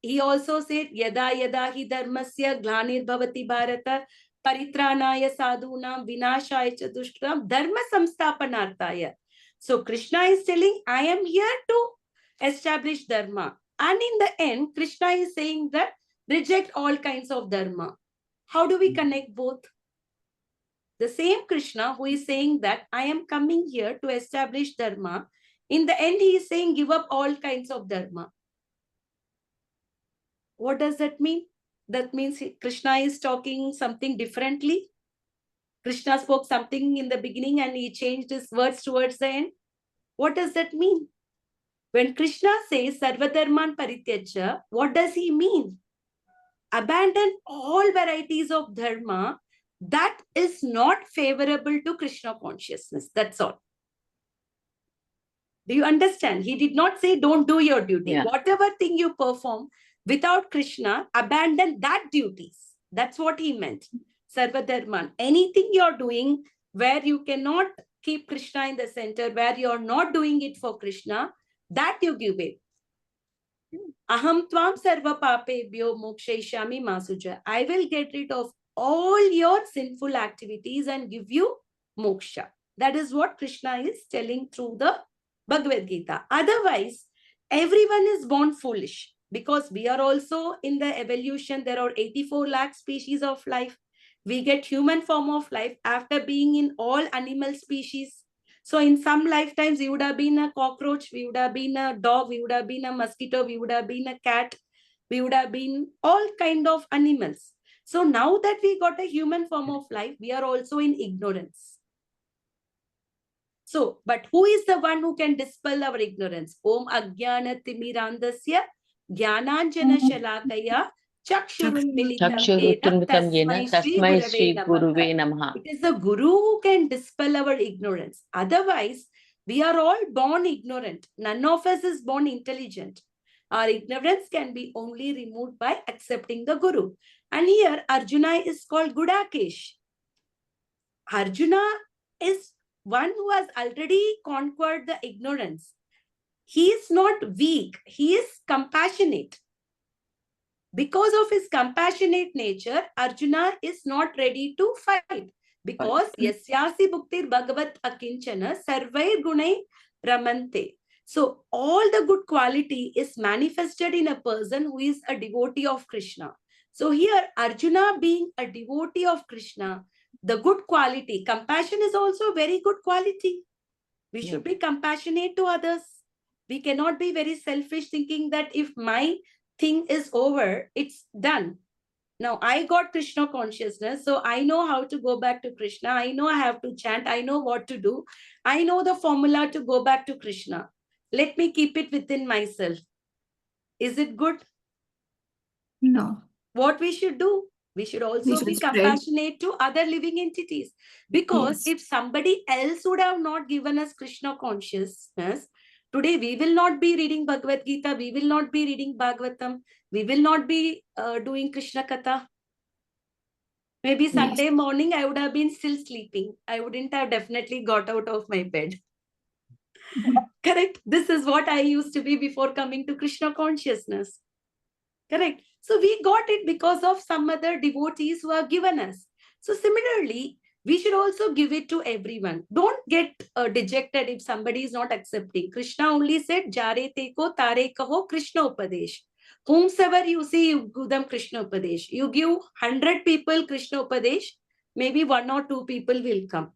he also said, yada yada hi dharmasya glanir bhavati bharata paritranaya sadhunam vinashaya cha dushkram dharma samsthapanarthaya. So Krishna is telling, I am here to establish dharma. And in the end, Krishna is saying that reject all kinds of dharma. How do we connect both? The same Krishna who is saying that I am coming here to establish dharma, in the end he is saying give up all kinds of dharma. What does that mean? That means Krishna is talking something differently. Krishna spoke something in the beginning and he changed his words towards the end. What does that mean? When Krishna says Sarvadharman Parityaja, what does he mean? Abandon all varieties of dharma that is not favorable to Krishna consciousness. That's all. Do you understand? He did not say don't do your duty. Yeah. Whatever thing you perform without Krishna, abandon that duties. That's what he meant. Sarvadharman. Anything you're doing where you cannot keep Krishna in the center, where you're not doing it for Krishna, that you give it. Aham tvam sarva papebhyo mokshaishami masuja. I will get rid of all your sinful activities and give you moksha. That is what Krishna is telling through the Bhagavadgita. Otherwise, everyone is born foolish because we are also in the evolution. There are 84 lakh species of life. We get human form of life after being in all animal species. So in some lifetimes, we would have been a cockroach, we would have been a dog, we would have been a mosquito, we would have been a cat, we would have been all kind of animals. So now that we got a human form of life, we are also in ignorance. So, but who is the one who can dispel our ignorance? Om Ajnana Timirandasya Jnananjana Shalakaya Chakshurum Militam Yena Chakshurutmirtam yena Tasmai tasmai Shri Shri Guruve Gurave Namaha. Namaha. It is the Guru who can dispel our ignorance. Otherwise, we are all born ignorant. None of us is born intelligent. Our ignorance can be only removed by accepting the Guru. And here, Arjuna is called Gudakesh. Arjuna is one who has already conquered the ignorance. He is not weak. He is compassionate. Because of his compassionate nature, Arjuna is not ready to fight. Because yasyasi bhuktir bhagavat akinchana sarvair gunai ramante. So all the good quality is manifested in a person who is a devotee of Krishna. So here Arjuna being a devotee of Krishna, the good quality, compassion is also a very good quality. We should be compassionate to others. We cannot be very selfish thinking that if my thing is over, it's done. Now I got Krishna consciousness, so I know how to go back to Krishna. I know I have to chant. I know what to do. I know the formula to go back to Krishna. Let me keep it within myself. Is it good? No. What we should do? We should also should be spread. compassionate to other living entities. Because Yes. if somebody else would have not given us Krishna consciousness, today we will not be reading Bhagavad Gita, we will not be reading Bhagavatam, we will not be doing Krishna Katha. Maybe Sunday morning I would have been still sleeping. I wouldn't have definitely got out of my bed. Correct? This is what I used to be before coming to Krishna consciousness. Correct? So we got it because of some other devotees who have given us. So similarly, we should also give it to everyone. Don't get dejected if somebody is not accepting. Krishna only said, Jare teko tare kaho Krishna upadesh. Whomsoever you see, you give them Krishna upadesh. You give 100 people Krishna upadesh, maybe 1 or 2 people will come.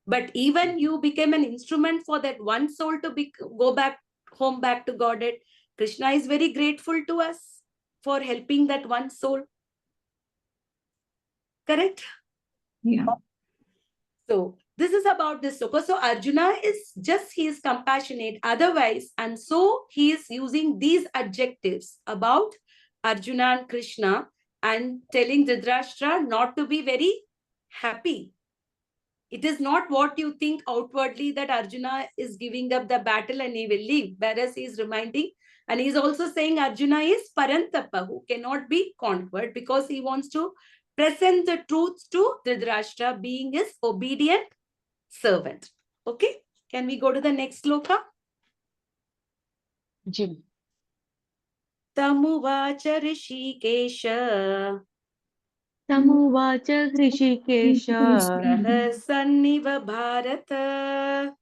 But even you became an instrument for that one soul to go back home, back to Godhead. Krishna is very grateful to us for helping that one soul. Correct? Yeah. So this is about this sloka. So Arjuna is just, he is compassionate otherwise. And so he is using these adjectives about Arjuna and Krishna and telling Dhritarashtra not to be very happy. It is not what you think outwardly that Arjuna is giving up the battle and he will leave. Whereas he is reminding, and he is also saying Arjuna is Parantapa, who cannot be conquered because he wants to present the truth to Dhritarashtra, being his obedient servant. Okay, can we go to the next sloka? Jim. Tamuvacha Rishikesha Tamuvacha Hrishikesha Prahasanniva Bharata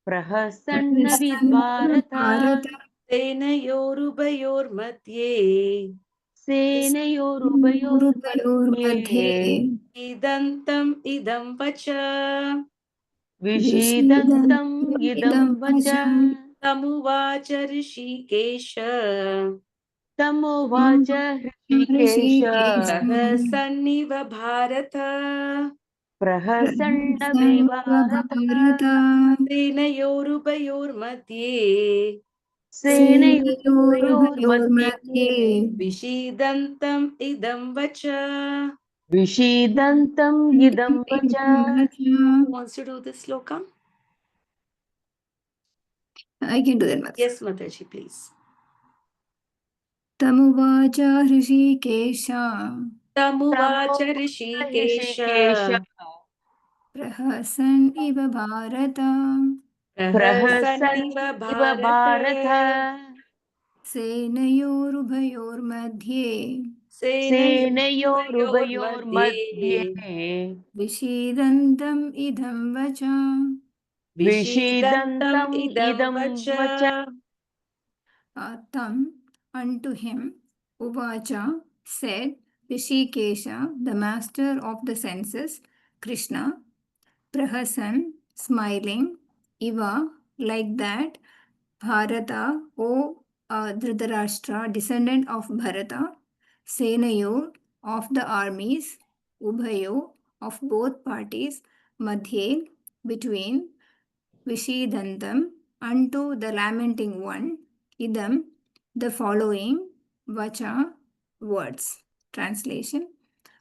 Prahasanna Vidbharata Tenayorubayormadye Senayorubayormadye Idantam idam vacha Vishidantam idam vacha Tamuvacha Rishikesha Tamuvacha Hrishikesha Prahasanniva Bharata Prahasanna Vibharata Tenayorubayormadye Senayorubayormadye Vishidantam idam vacha. Vishidantam idam vacha. Who wants to do this sloka? I can do that, Mataji. Yes, Mataji, please. Tamuvacha Hrishikesha Tamuvacha Rishikesha Prahasan iva Bharata Prahasanniva Prahasanniva Bharata Bharata Senayorubayormadye Senayorubayormadye Senayorubayormadye Vishidantam idam vacha Vishidantam Vishidantam idam idam vacha. vacha Tam unto him Uvacha said Rishikesha, the master of the senses, Krishna, Prahasan, smiling, Iva, like that, Bharata, O Dhritarashtra, descendant of Bharata, Senayor, of the armies, Ubhayo, of both parties, Madhye, between, Vishidantam, unto the lamenting one, Idam, the following, Vacha, words. Translation.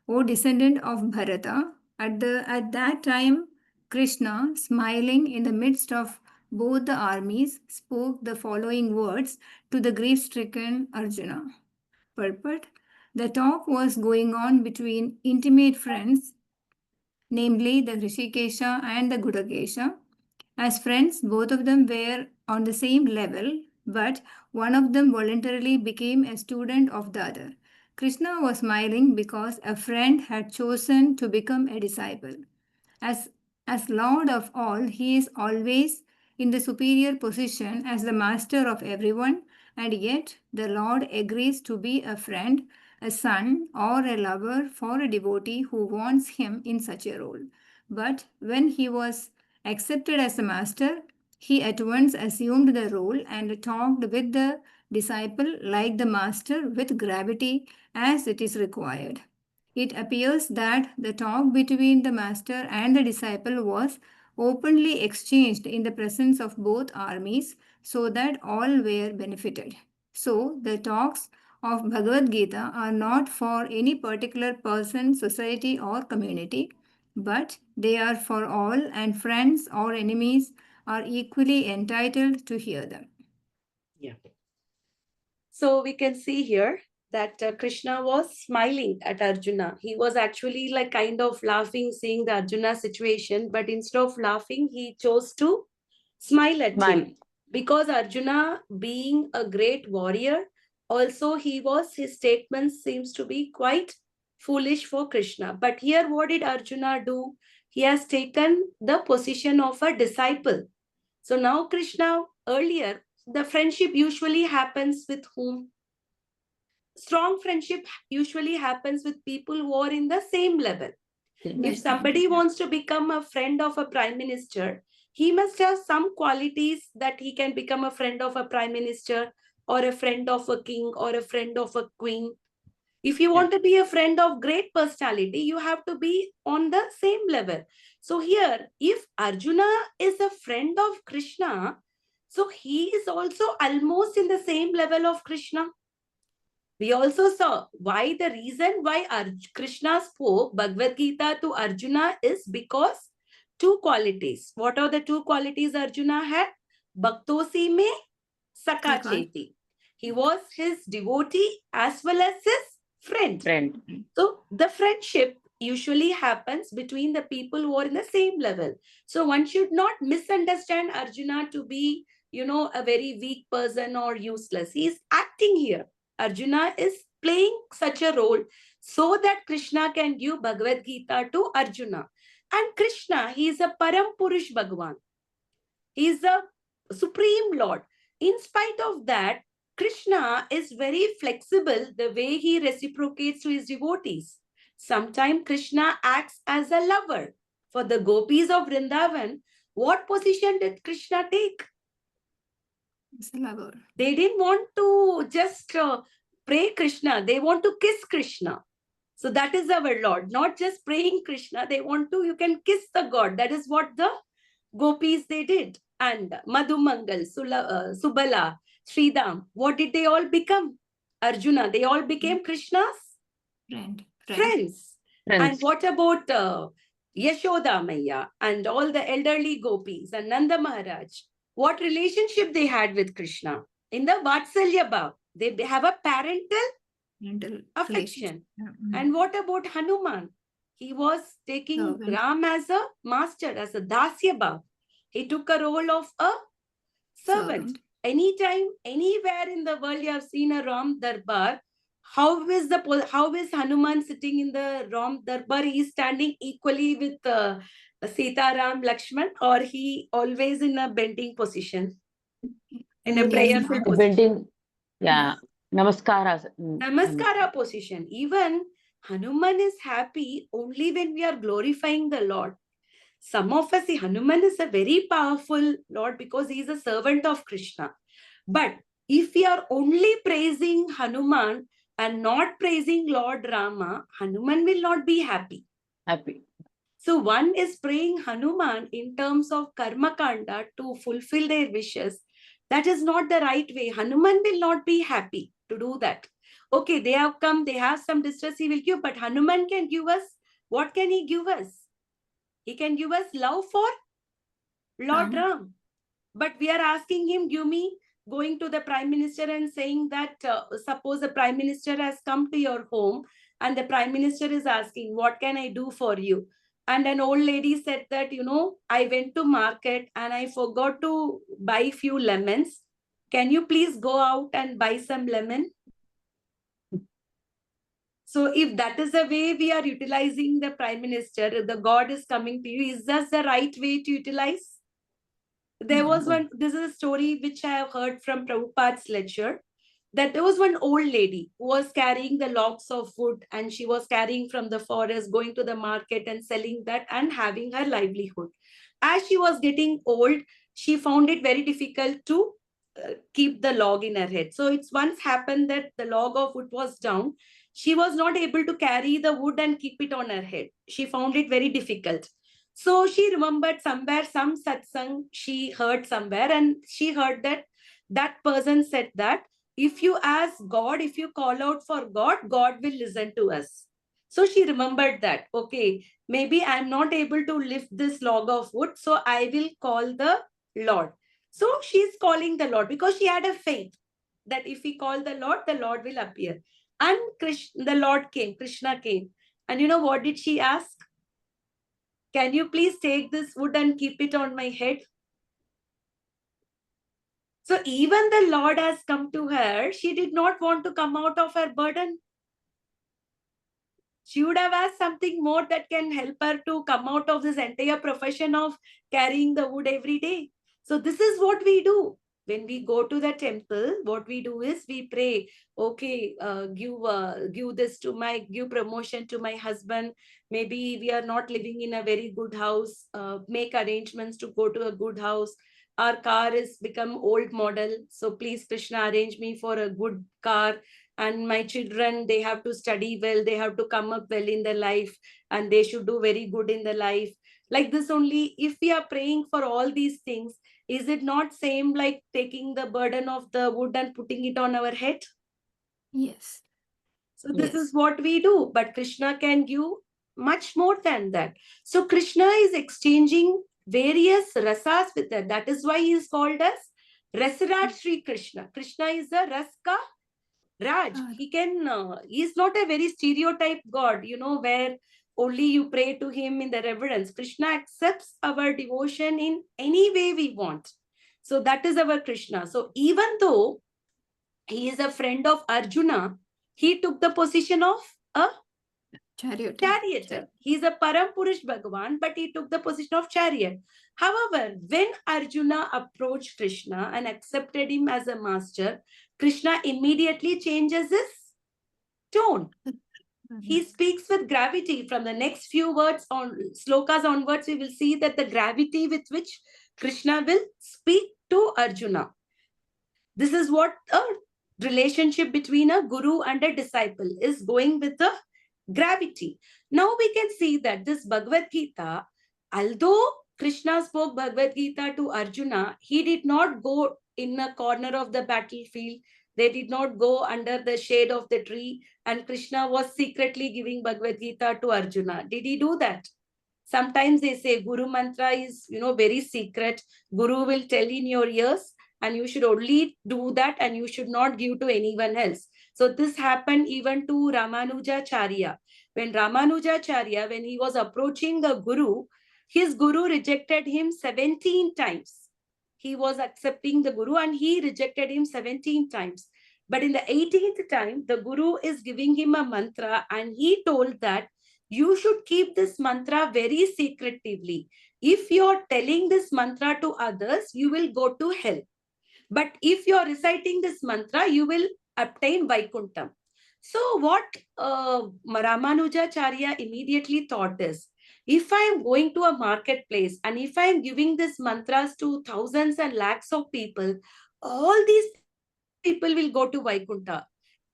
O descendant of Bharata, at that time, Krishna, smiling in the midst of both the armies, spoke the following words to the grief-stricken Arjuna. Purport. The talk was going on between intimate friends, namely the Rishikesha and the Gudakesha. As friends, both of them were on the same level, but one of them voluntarily became a student of the other. Krishna was smiling because a friend had chosen to become a disciple. As, as Lord of all, he is always in the superior position as the master of everyone, and yet the Lord agrees to be a friend, a son, or a lover for a devotee who wants him in such a role. But when he was accepted as a master, he at once assumed the role and talked with the disciple like the master with gravity as it is required. It appears that the talk between the master and the disciple was openly exchanged in the presence of both armies so that all were benefited. So, the talks of Bhagavad Gita are not for any particular person, society, or community, but they are for all, and friends or enemies are equally entitled to hear them. Yeah. So we can see here that Krishna was smiling at Arjuna. He was actually like kind of laughing, seeing the Arjuna situation, but instead of laughing, he chose to smile at Smile. him. Because Arjuna, being a great warrior, also his statement seems to be quite foolish for Krishna. But here, what did Arjuna do? He has taken the position of a disciple. So now Krishna, earlier, the friendship usually happens with whom? Strong friendship usually happens with people who are in the same level. If somebody wants to become a friend of a prime minister, he must have some qualities that he can become a friend of a prime minister or a friend of a king or a friend of a queen. If you want to be a friend of great personality, you have to be on the same level. So here, if Arjuna is a friend of Krishna, so he is also almost in the same level of Krishna. We also saw why the reason why Krishna spoke Bhagavad Gita to Arjuna is because two qualities. What are the two qualities Arjuna had? Bhaktosi me Saka Cheti. He was his devotee as well as his friend. So the friendship usually happens between the people who are in the same level. So one should not misunderstand Arjuna to be, a very weak person or useless. He is acting here. Arjuna is playing such a role so that Krishna can give Bhagavad Gita to Arjuna. And Krishna, he is a Param Purush Bhagavan. He is the Supreme Lord. In spite of that, Krishna is very flexible the way he reciprocates to his devotees. Sometimes Krishna acts as a lover. For the gopis of Vrindavan, what position did Krishna take? As a lover. They didn't want to just pray Krishna. They want to kiss Krishna. So that is our Lord. Not just praying Krishna. They want to, you can kiss the God. That is what the gopis they did. And Madhumangal, Subala, Sridham, what did they all become? Arjuna, they all became Krishna's friends. And what about Yashoda Maya and all the elderly gopis and Nanda Maharaj? What relationship they had with Krishna? In the Vatsalya Bhav, they have a parental affection. And what about Hanuman? He was taking Ram as a master, as a Dasya Bhav. He took a role of a servant. Anytime, anywhere in the world you have seen a Ram Darbar, how is Hanuman sitting in the Ram Darbar? He is standing equally with Sita, Ram, Lakshman, or he always in a bending position, in a prayerful position. Bending, yeah, Namaskara position. Even Hanuman is happy only when we are glorifying the Lord. Some of us see Hanuman is a very powerful Lord because he is a servant of Krishna. But if we are only praising Hanuman and not praising Lord Rama, Hanuman will not be happy. So one is praying Hanuman in terms of karma kanda to fulfill their wishes. That is not the right way. Hanuman will not be happy to do that. Okay, they have come, they have some distress he will give, but Hanuman can give us, what can he give us? He can give us love for Lord Ram. But we are asking him, give me, going to the Prime Minister and saying that, suppose the Prime Minister has come to your home and the Prime Minister is asking, what can I do for you? And an old lady said that, I went to market and I forgot to buy few lemons. Can you please go out and buy some lemon? So if that is the way we are utilizing the Prime Minister, the God is coming to you, is that the right way to utilize? There was one, this is a story which I have heard from Prabhupada's lecture, that there was one old lady who was carrying the logs of wood, and she was carrying from the forest, going to the market and selling that and having her livelihood. As she was getting old, she found it very difficult to keep the log in her head. So it's once happened that the log of wood was down. She was not able to carry the wood and keep it on her head. She found it very difficult. So she remembered somewhere, some satsang she heard somewhere, and she heard that that person said that if you ask God, if you call out for God, God will listen to us. So she remembered that, okay, maybe I'm not able to lift this log of wood, so I will call the Lord. So she's calling the Lord because she had a faith that if we call the Lord will appear. And the Lord came, Krishna came. And you know what did she ask? Can you please take this wood and keep it on my head? So even the Lord has come to her. She did not want to come out of her burden. She would have asked something more that can help her to come out of this entire profession of carrying the wood every day. So this is what we do. When we go to the temple, what we do is we pray, okay, give this to give promotion to my husband. Maybe we are not living in a very good house. Make arrangements to go to a good house. Our car is become old model. So please, Krishna, arrange me for a good car. And my children, they have to study well, they have to come up well in their life, and they should do very good in their life. Like this only, if we are praying for all these things, is it not same like taking the burden of the wood and putting it on our head? Yes. So this is what we do, but Krishna can give much more than that. So Krishna is exchanging various rasas with her. That is why he is called as Rasaraj Sri Krishna. Krishna is a Raska Raj. He can, he's not a very stereotype God, where only you pray to him in the reverence. Krishna accepts our devotion in any way we want. So that is our Krishna. So even though he is a friend of Arjuna, he took the position of a charioteer. He is a Param Purush Bhagavan, but he took the position of chariot. However, when Arjuna approached Krishna and accepted him as a master, Krishna immediately changes his tone. He speaks with gravity. From the next few words on slokas onwards, we will see that the gravity with which Krishna will speak to Arjuna. This is what a relationship between a guru and a disciple is, going with the gravity. Now we can see that this Bhagavad Gita, although Krishna spoke Bhagavad Gita to Arjuna, he did not go in a corner of the battlefield. They did not go under the shade of the tree, and Krishna was secretly giving Bhagavad Gita to Arjuna. Did he do that? Sometimes they say Guru mantra is, very secret. Guru will tell in your ears, and you should only do that, and you should not give to anyone else. So this happened even to Ramanujacharya. When Ramanujacharya, when he was approaching the Guru, his Guru rejected him 17 times. He was accepting the Guru and he rejected him 17 times. But in the 18th time, the Guru is giving him a mantra, and he told that you should keep this mantra very secretively. If you're telling this mantra to others, you will go to hell. But if you're reciting this mantra, you will obtain Vaikuntham. So what Ramanujacharya immediately thought is, if I am going to a marketplace and if I am giving this mantras to thousands and lakhs of people, all these people will go to Vaikuntha.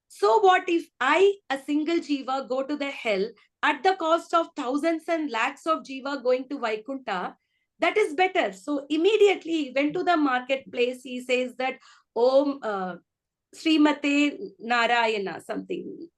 So what if I, a single jiva, go to the hell at the cost of thousands and lakhs of jiva going to Vaikuntha? That is better. So immediately he went to the marketplace. He says that, Om Srimate Narayana, something.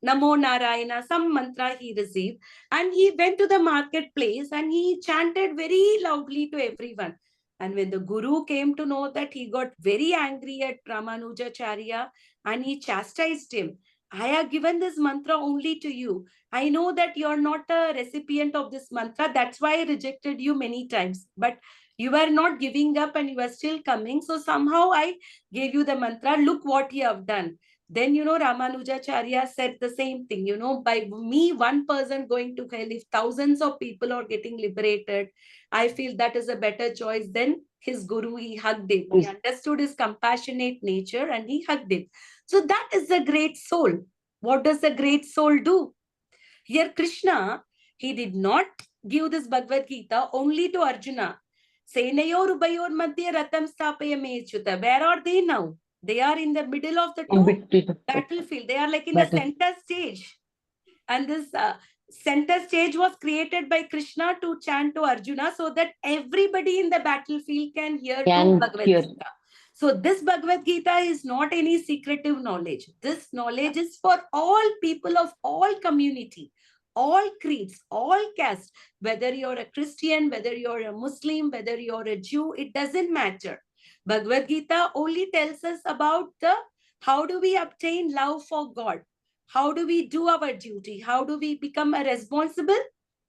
Namo Narayana, some mantra he received. And he went to the marketplace and he chanted very loudly to everyone. And when the Guru came to know that, he got very angry at Ramanujacharya and he chastised him. I have given this mantra only to you. I know that you are not a recipient of this mantra. That's why I rejected you many times. But you are not giving up and you are still coming. So somehow I gave you the mantra. Look what you have done. Then, Ramanujacharya said the same thing, by me, one person going to hell, if thousands of people are getting liberated, I feel that is a better choice than his guru. He hugged him. He understood his compassionate nature and he hugged him. So that is the great soul. What does the great soul do? Here, Krishna, he did not give this Bhagavad Gita only to Arjuna. Senayor ubayor madhya ratam stapaya mechuta. Where are they now? They are in the middle of the two battlefield. They are like in the center stage. And this center stage was created by Krishna to chant to Arjuna so that everybody in the battlefield can hear Bhagavad Gita. So this Bhagavad Gita is not any secretive knowledge. This knowledge is for all people of all community, all creeds, all castes, whether you're a Christian, whether you're a Muslim, whether you're a Jew, it doesn't matter. Bhagavad Gita only tells us about how do we obtain love for God? How do we do our duty? How do we become a responsible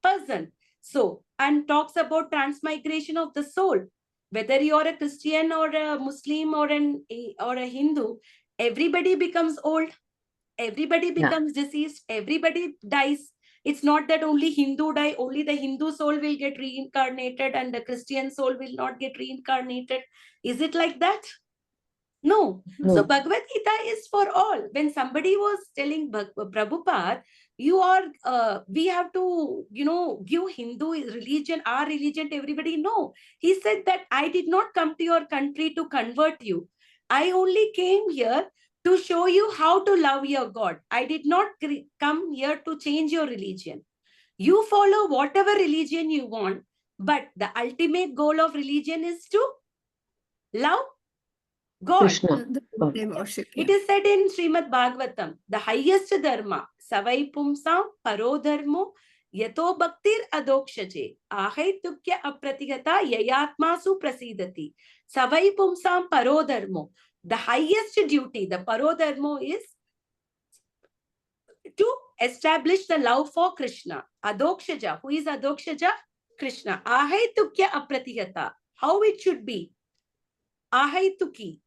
person? So, and talks about transmigration of the soul. Whether you're a Christian or a Muslim or a Hindu, everybody becomes old. Everybody becomes diseased. Everybody dies. It's not that only Hindu die, only the Hindu soul will get reincarnated and the Christian soul will not get reincarnated. Is it like that? No. So Bhagavad Gita is for all. When somebody was telling Prabhupada, we have to, give Hindu religion, our religion to everybody. No. He said that I did not come to your country to convert you. I only came here to show you how to love your God. I did not come here to change your religion. You follow whatever religion you want, but the ultimate goal of religion is to love God. Krishna. It is said in Srimad Bhagavatam, the highest dharma, savai pumsam paro dharmo yato bhaktir adokshaje ahaitukya apratigata yayatmasu prasidati. Savai pumsam paro dharmo. The highest duty, the paro dharmo, is to establish the love for Krishna. Adokshaja. Who is Adokshaja? Krishna. Ahaitukya apratigata. How it should be? Ahaituki.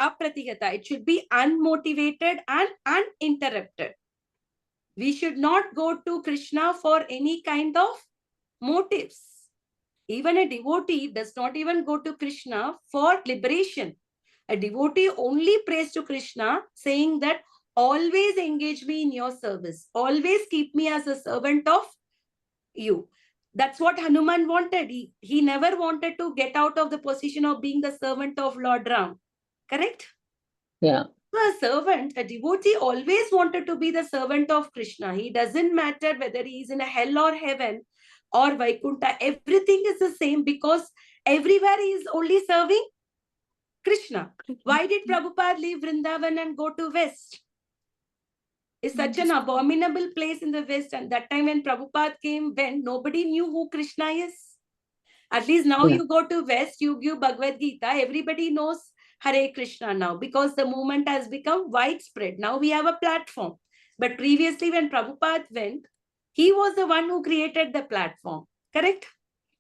Apratigata. It should be unmotivated and uninterrupted. We should not go to Krishna for any kind of motives. Even a devotee does not even go to Krishna for liberation. A devotee only prays to Krishna saying that always engage me in your service. Always keep me as a servant of you. That's what Hanuman wanted. He never wanted to get out of the position of being the servant of Lord Ram. Correct? Yeah. A servant, a devotee always wanted to be the servant of Krishna. He doesn't matter whether he is in a hell or heaven or Vaikuntha. Everything is the same because everywhere he is only serving Krishna. Why did Prabhupada leave Vrindavan and go to West? It's such an abominable place in the West. And that time when Prabhupada came, when nobody knew who Krishna is. At least now you go to West, you give Bhagavad Gita, everybody knows Hare Krishna now because the movement has become widespread. Now we have a platform. But previously when Prabhupada went, he was the one who created the platform. Correct?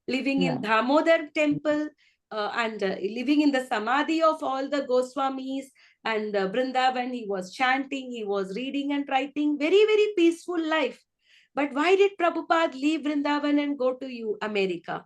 Living in Damodar temple and living in the samadhi of all the Goswamis and Vrindavan, he was chanting, he was reading and writing. Very, very peaceful life. But why did Prabhupada leave Vrindavan and go to America?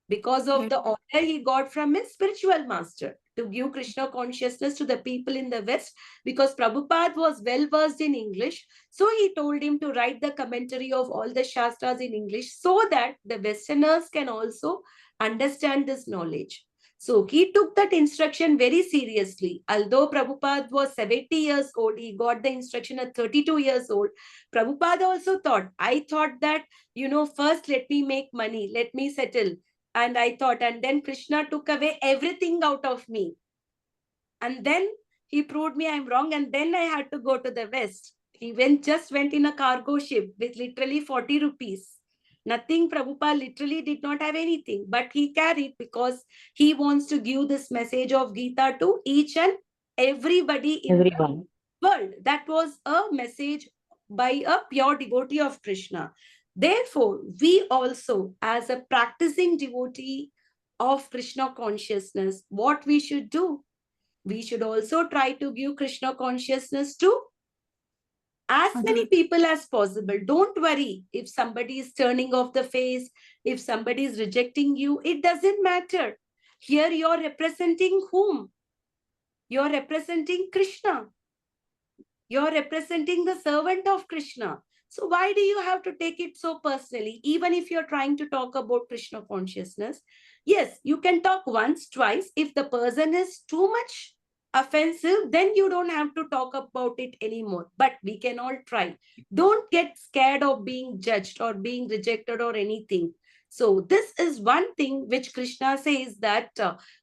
Because of the order he got from his spiritual master to give Krishna consciousness to the people in the West, because Prabhupada was well versed in English. So he told him to write the commentary of all the Shastras in English so that the Westerners can also understand this knowledge. So he took that instruction very seriously. Although Prabhupada was 70 years old, he got the instruction at 32 years old. Prabhupada also thought, I thought that, first let me make money, let me settle. And I thought, and then Krishna took away everything out of me. And then he proved me I'm wrong. And then I had to go to the West. He just went in a cargo ship with literally 40 rupees. Nothing. Prabhupada literally did not have anything, but he carried because he wants to give this message of Gita to each and everybody in the world. That was a message by a pure devotee of Krishna. Therefore, we also, as a practicing devotee of Krishna consciousness, what we should do? We should also try to give Krishna consciousness to as many Other- people as possible. Don't worry if somebody is turning off the face, if somebody is rejecting you, it doesn't matter. Here you're representing whom? You're representing Krishna. You're representing the servant of Krishna. So why do you have to take it so personally? Even if you're trying to talk about Krishna consciousness, yes, you can talk once, twice. If the person is too much offensive, then you don't have to talk about it anymore. But we can all try. Don't get scared of being judged or being rejected or anything. So this is one thing which Krishna says that,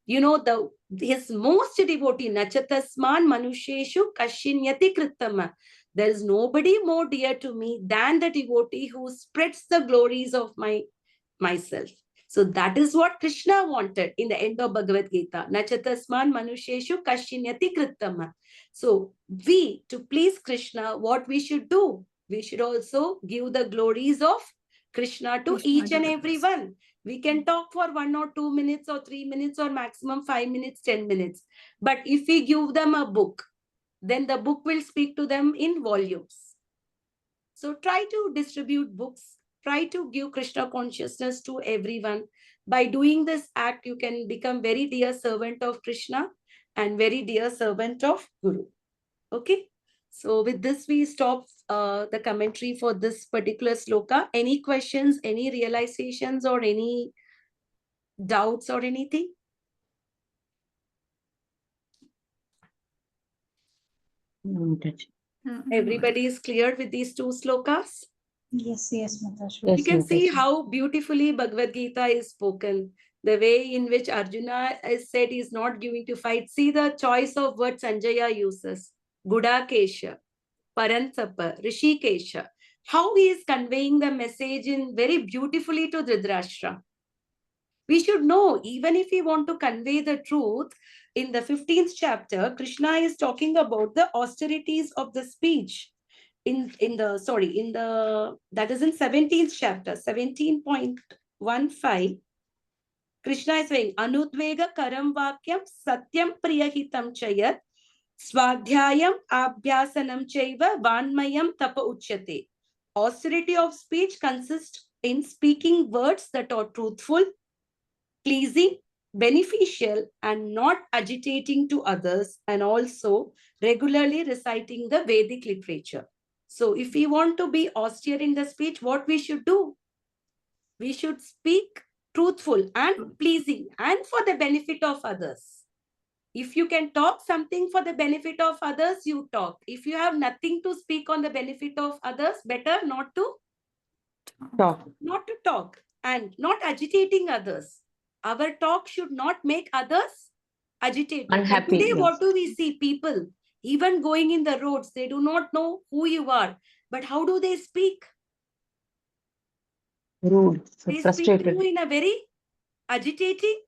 his most devotee, Nachatasman Manusheshu Kashinyati Krittama. There is nobody more dear to me than the devotee who spreads the glories of myself. So that is what Krishna wanted in the end of Bhagavad Gita. Nachatasman Manusheshu Kashinyati Krittama. So we, to please Krishna, what we should do? We should also give the glories of Krishna to Krishna each to and others. every one. We can talk for 1 or 2 minutes or 3 minutes or maximum 5 minutes, 10 minutes. But if we give them a book, then the book will speak to them in volumes. So try to distribute books. Try to give Krishna consciousness to everyone. By doing this act, you can become very dear servant of Krishna and very dear servant of Guru. Okay. So with this, we stop the commentary for this particular sloka. Any questions, any realizations or any doubts or anything? Everybody is clear with these two slokas? Yes, Mataji. You Yes, can see Mataji. how beautifully Bhagavad Gita is spoken. The way in which Arjuna is said he's not going to fight. See the choice of words Sanjaya uses. Gudakesha, Parantapa, Rishikesha. How he is conveying the message in very beautifully to Dhritarashtra. We should know, even if we want to convey the truth, in the 15th chapter, Krishna is talking about the austerities of the speech. That is in 17th chapter, 17.15. Krishna is saying, Anudvega karam vakyam satyam priyahitam chayat swadhyayam abhyasanam chaiva vanmayam tapa uchyate. Austerity of speech consists in speaking words that are truthful, pleasing, beneficial, and not agitating to others, and also regularly reciting the Vedic literature. So if we want to be austere in the speech, what we should do? We should speak truthful and pleasing and for the benefit of others. If you can talk something for the benefit of others, you talk. If you have nothing to speak on the benefit of others, better not to talk and not agitating others. Our talk should not make others agitated. Unhappy, Today, yes. what do we see? People, even going in the roads, they do not know who you are. But how do they speak? Rude, so They speak to you frustrated. in a very agitating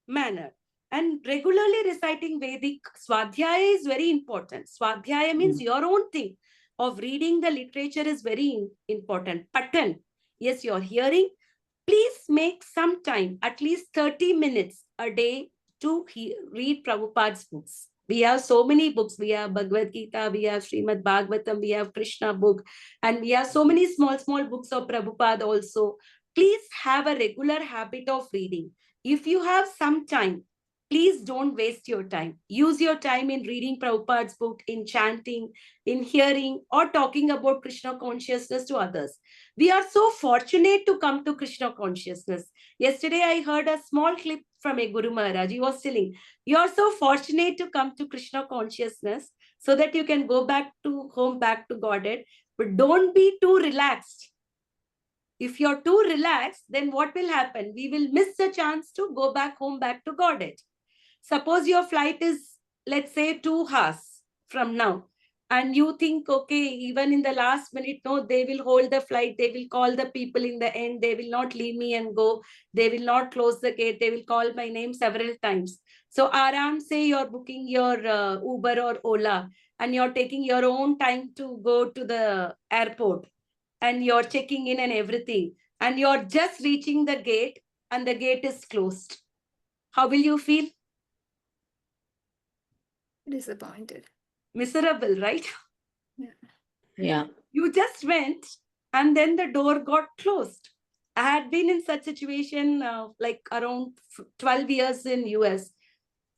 manner. And regularly reciting Vedic Swadhyaya is very important. Swadhyaya means your own thing of reading the literature is very important. Patan, yes, you're hearing. Please make some time, at least 30 minutes a day to read Prabhupada's books. We have so many books. We have Bhagavad Gita, we have Srimad Bhagavatam, we have Krishna book, and we have so many small books of Prabhupada also. Please have a regular habit of reading. If you have some time, please don't waste your time. Use your time in reading Prabhupada's book, in chanting, in hearing, or talking about Krishna consciousness to others. We are so fortunate to come to Krishna consciousness. Yesterday, I heard a small clip from a Guru Maharaj. He was telling, you are so fortunate to come to Krishna consciousness so that you can go back to home, back to Godhead. But don't be too relaxed. If you're too relaxed, then what will happen? We will miss the chance to go back home, back to Godhead. Suppose your flight is, let's say, 2 hours from now, and you think, okay, even in the last minute, no, they will hold the flight, they will call the people in the end, they will not leave me and go, they will not close the gate, they will call my name several times. So Aram, say you're booking your Uber or Ola, and you're taking your own time to go to the airport, and you're checking in and everything, and you're just reaching the gate, and the gate is closed. How will you feel? Disappointed. Miserable, right? Yeah. You just went and then the door got closed. I had been in such situation like around 12 years in US.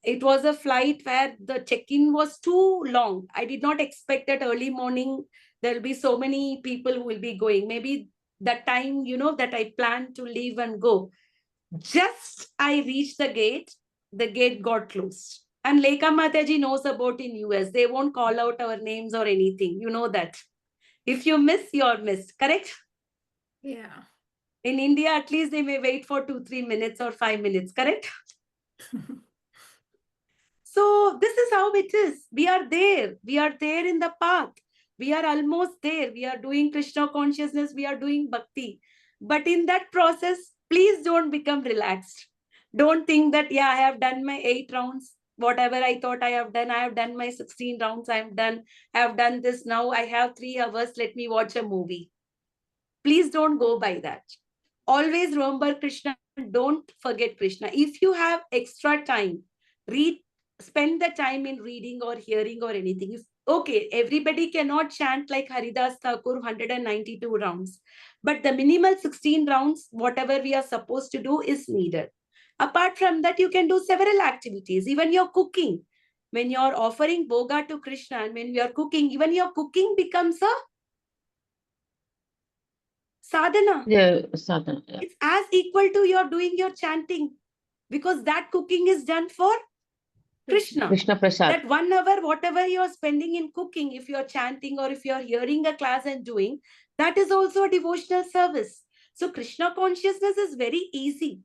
It was a flight where the check-in was too long. I did not expect that early morning there will be so many people who will be going. Maybe that time, that I planned to leave and go. Just I reached the gate got closed. And Lekha Mataji knows about in US. They won't call out our names or anything. You know that. If you miss, you're missed. Correct? Yeah. In India, at least they may wait for 2-3 minutes or 5 minutes. Correct? So this is how it is. We are there. We are there in the path. We are almost there. We are doing Krishna consciousness. We are doing bhakti. But in that process, please don't become relaxed. Don't think that, yeah, I have done my 8 rounds. Whatever I thought I have done my 16 rounds. I'm done. I have done this. Now I have 3 hours. Let me watch a movie. Please don't go by that. Always remember Krishna. Don't forget Krishna. If you have extra time, spend the time in reading or hearing or anything. Okay, everybody cannot chant like Haridas Thakur 192 rounds, but the minimal 16 rounds, whatever we are supposed to do, is needed. Apart from that, you can do several activities. Even your cooking, when you're offering boga to Krishna and when you are cooking, even your cooking becomes a sadhana. Yeah, sadhana. Yeah. It's as equal to your doing your chanting, because that cooking is done for Krishna. Krishna Prasad. That 1 hour, whatever you're spending in cooking, if you're chanting or if you're hearing a class and doing, that is also a devotional service. So Krishna consciousness is very easy.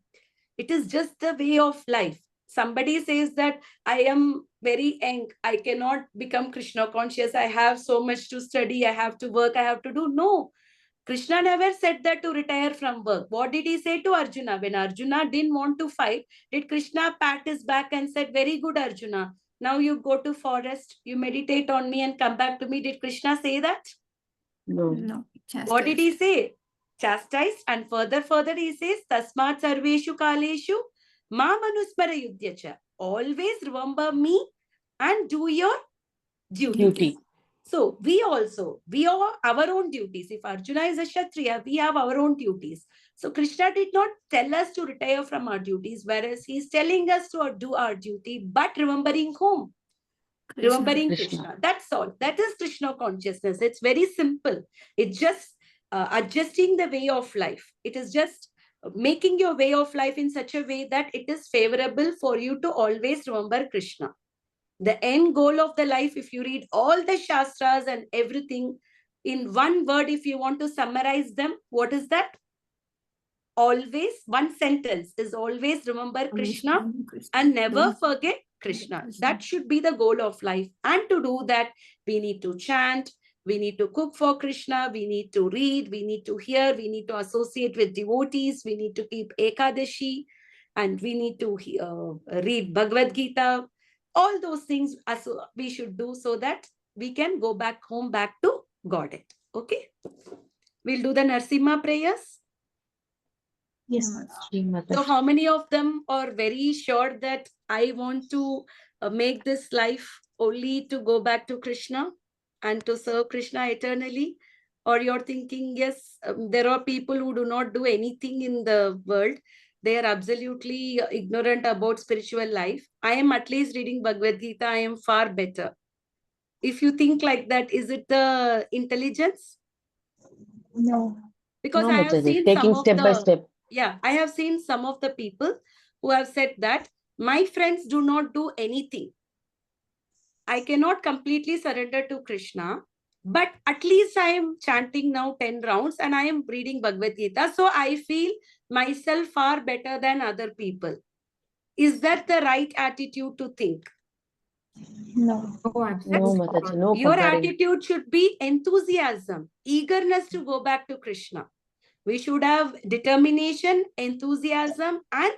It is just the way of life. Somebody says that I am very young, I cannot become Krishna conscious, I have so much to study, I have to work, I have to do. No, Krishna never said that to retire from work. What did he say to Arjuna? When Arjuna didn't want to fight, did Krishna pat his back and said, very good, Arjuna. Now you go to forest, you meditate on me and come back to me. Did Krishna say that? No. No. What did he Chastised. say? Chastised. And further he says, Tasmat sarveshu kaleshu ma manusmara yudhyacha. Always remember me and do your duties. Duty. So we are our own duties. If Arjuna is a Kshatriya, we have our own duties. So Krishna did not tell us to retire from our duties, whereas he's telling us to do our duty, but remembering whom? Krishna. Remembering Krishna. Krishna. That's all. That is Krishna consciousness. It's very simple. It's just adjusting the way of life. It is just making your way of life in such a way that it is favorable for you to always remember Krishna. The end goal of the life, if you read all the Shastras and everything, in one word, if you want to summarize them, what is that? Always, one sentence is always remember Krishna and never forget Krishna. That should be the goal of life. And to do that, we need to chant, we need to cook for Krishna, we need to read, we need to hear, we need to associate with devotees, we need to keep Ekadashi, and we need to read Bhagavadgita. All those things we should do so that we can go back home, back to Godhead. Okay? We'll do the Narsimha prayers. Yes. So how many of them are very sure that I want to make this life only to go back to Krishna and to serve Krishna eternally? Or you're thinking, yes, there are people who do not do anything in the world. They are absolutely ignorant about spiritual life. I am at least reading Bhagavad Gita. I am far better. If you think like that, is it the intelligence? No. Because No, I have Mataji. seen Taking some of step by the step. yeah, I have seen some of the people who have said that my friends do not do anything. I cannot completely surrender to Krishna, but at least I am chanting now 10 rounds and I am reading Bhagavad Gita. So I feel myself far better than other people. Is that the right attitude to think? No. Oh, No, absolutely Mataji. not. No Your comparing. attitude should be enthusiasm, eagerness to go back to Krishna. We should have determination, enthusiasm, and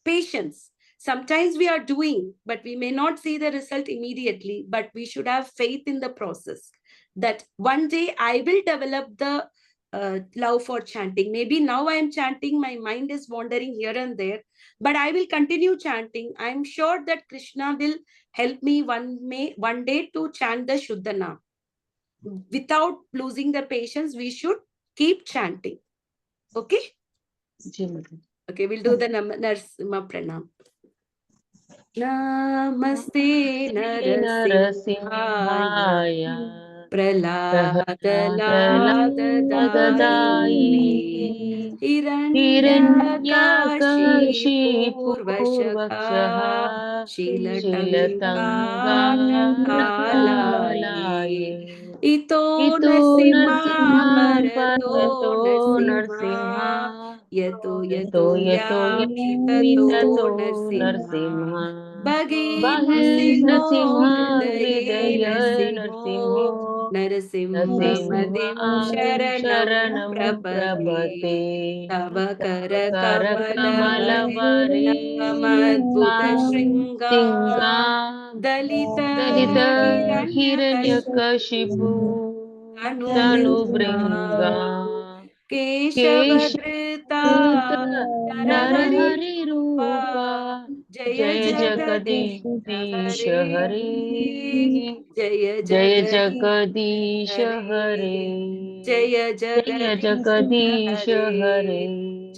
patience. Sometimes we are doing, but we may not see the result immediately, but we should have faith in the process that one day I will develop the love for chanting. Maybe now I am chanting, my mind is wandering here and there, but I will continue chanting. I am sure that Krishna will help me one day to chant the Shuddha. Without losing the patience, we should keep chanting. Okay? जी माता Okay, we'll do the Narsimha Pranam. Namaste Narasimhaya नरसिंहाय Prahladaladadayine प्रह्लादलादायिने हिरण्यकशिपूर्वशः Hiranyakashipurvashakha शीलतङ्गानलाये Shilatanganalaye Ito इतो Narsimha Narasimha Parato परतो Narasimha Narsimha Yato यतो Yato यतो Yami यामि Tato ततो Narsimha Narasimha Bhagi बहिर्नृसिंह Narsimho Hridaye हृदय नरसिंहो Narsimho Narasimhadim नरसिंहं Sharanam शरणं प्रपते Prapati Tava Kara Kamala करकमलवरे Madbhuta सिंगा Shringa दलित Dalita Hiranyakashipu Hiranyakashipu तनुभृङ्गा Tanubringa केशकृत Keshavadrita Narahari नरहरिरूप Rupa Jaya जय Jagadish Jagdish Hare हरे Jaya जय Jagadish जगदीश हरे Hare Jaya जय Jagadish Jagdish हरे Hare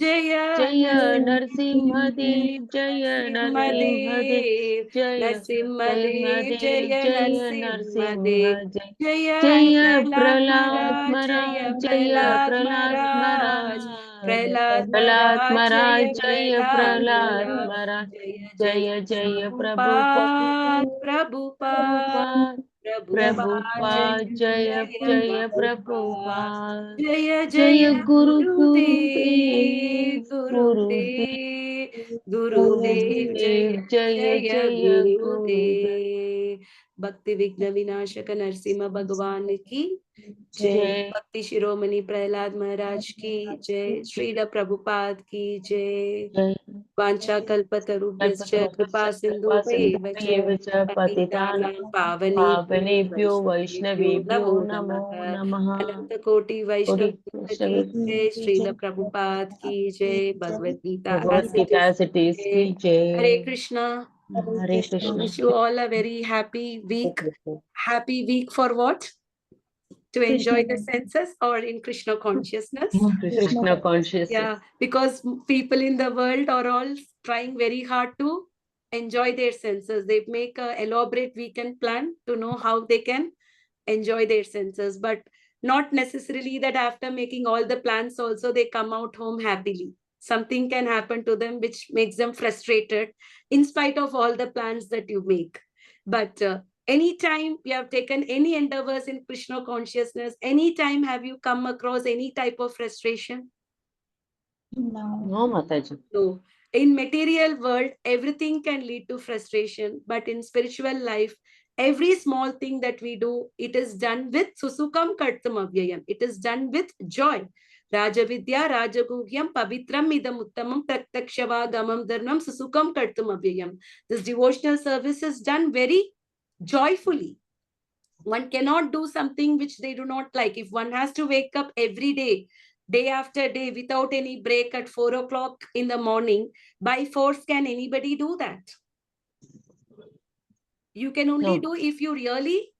Jaya जय Narsimhadev Narasimhadeva जय Narasimhadeva Narsimhadev जय Narsimhadev Narasimhadeva Jaya जय Narsimhadev नरसिंह जय Jaya जय Prahlad प्रहलाद Maharaj Jaya महाराज जय Prahlad प्रहलाद Maharaj महाराज Prahlad प्रहलाद Maharaj महाराज Jaya जय Prahlad प्रहलाद Maharaj महाराज Jaya Jaya जय जय Prabhupada Prabhupada Prabhupada Prabhupada Prabhupada Prabhupada Jaya जय Jaya जय Prabhupada प्रभुपाद Jaya जय Jaya गुरु Gurudev गुरुदेव गुरुदेव Gurudev Gurudev Jaya गुरुदेव जय Jaya जय गुरुदेव Gurudev Bhakti Vigna Vinashaka Narsimha Bhagavan ki Jai जय Bhakti Shiromani Prahlad Maharaj ki Jai Srila Prabhupada ki Jai जय Vancha Kalpatarubhyascha Kripa कल्पतरुभ्यश्च कृपा Sindhubheva Cha सिन्धुभ्येव च पतितानां Patitanam Pavanebhyo पावनेभ्यो Vaishnavebhyo वैष्णवेभ्यो Namo नमो Namaha नमः Ananta Koti कोटि Vaishnava वैष्णवे ki Jai की Srila जय Prabhupada ki Jai Bhagavad Gita as Bhagavad it is Gita cities की Jai Hare जय Krishna. Hare Krishna Wish you all a very happy week. Happy week for what? To Krishna enjoy the senses or in Krishna consciousness? Krishna Krishna conscious Yeah, because people in the world are all trying very hard to enjoy their senses. They make a elaborate weekend plan to know how they can enjoy their senses, but not necessarily that after making all the plans also they come out home happily. Something can happen to them which makes them frustrated in spite of all the plans that you make. But anytime you have taken any endeavors in Krishna consciousness, anytime have you come across any type of frustration? now no माता जी No. In material world, everything can lead to frustration, but in spiritual life, every small thing that we do, it is done with susukam kartam avyayam. It is done with joy. Rajavidya Rajaguhyam Pavitram Idam Uttamam Praktakshava Gamam Dharmam Susukam Kartam Avyayam. This devotional service is done very joyfully. One cannot do something which they do not like. If one has to wake up every day, day after day, without any break at 4 o'clock in the morning, by force, can anybody do that? You can only no do if you really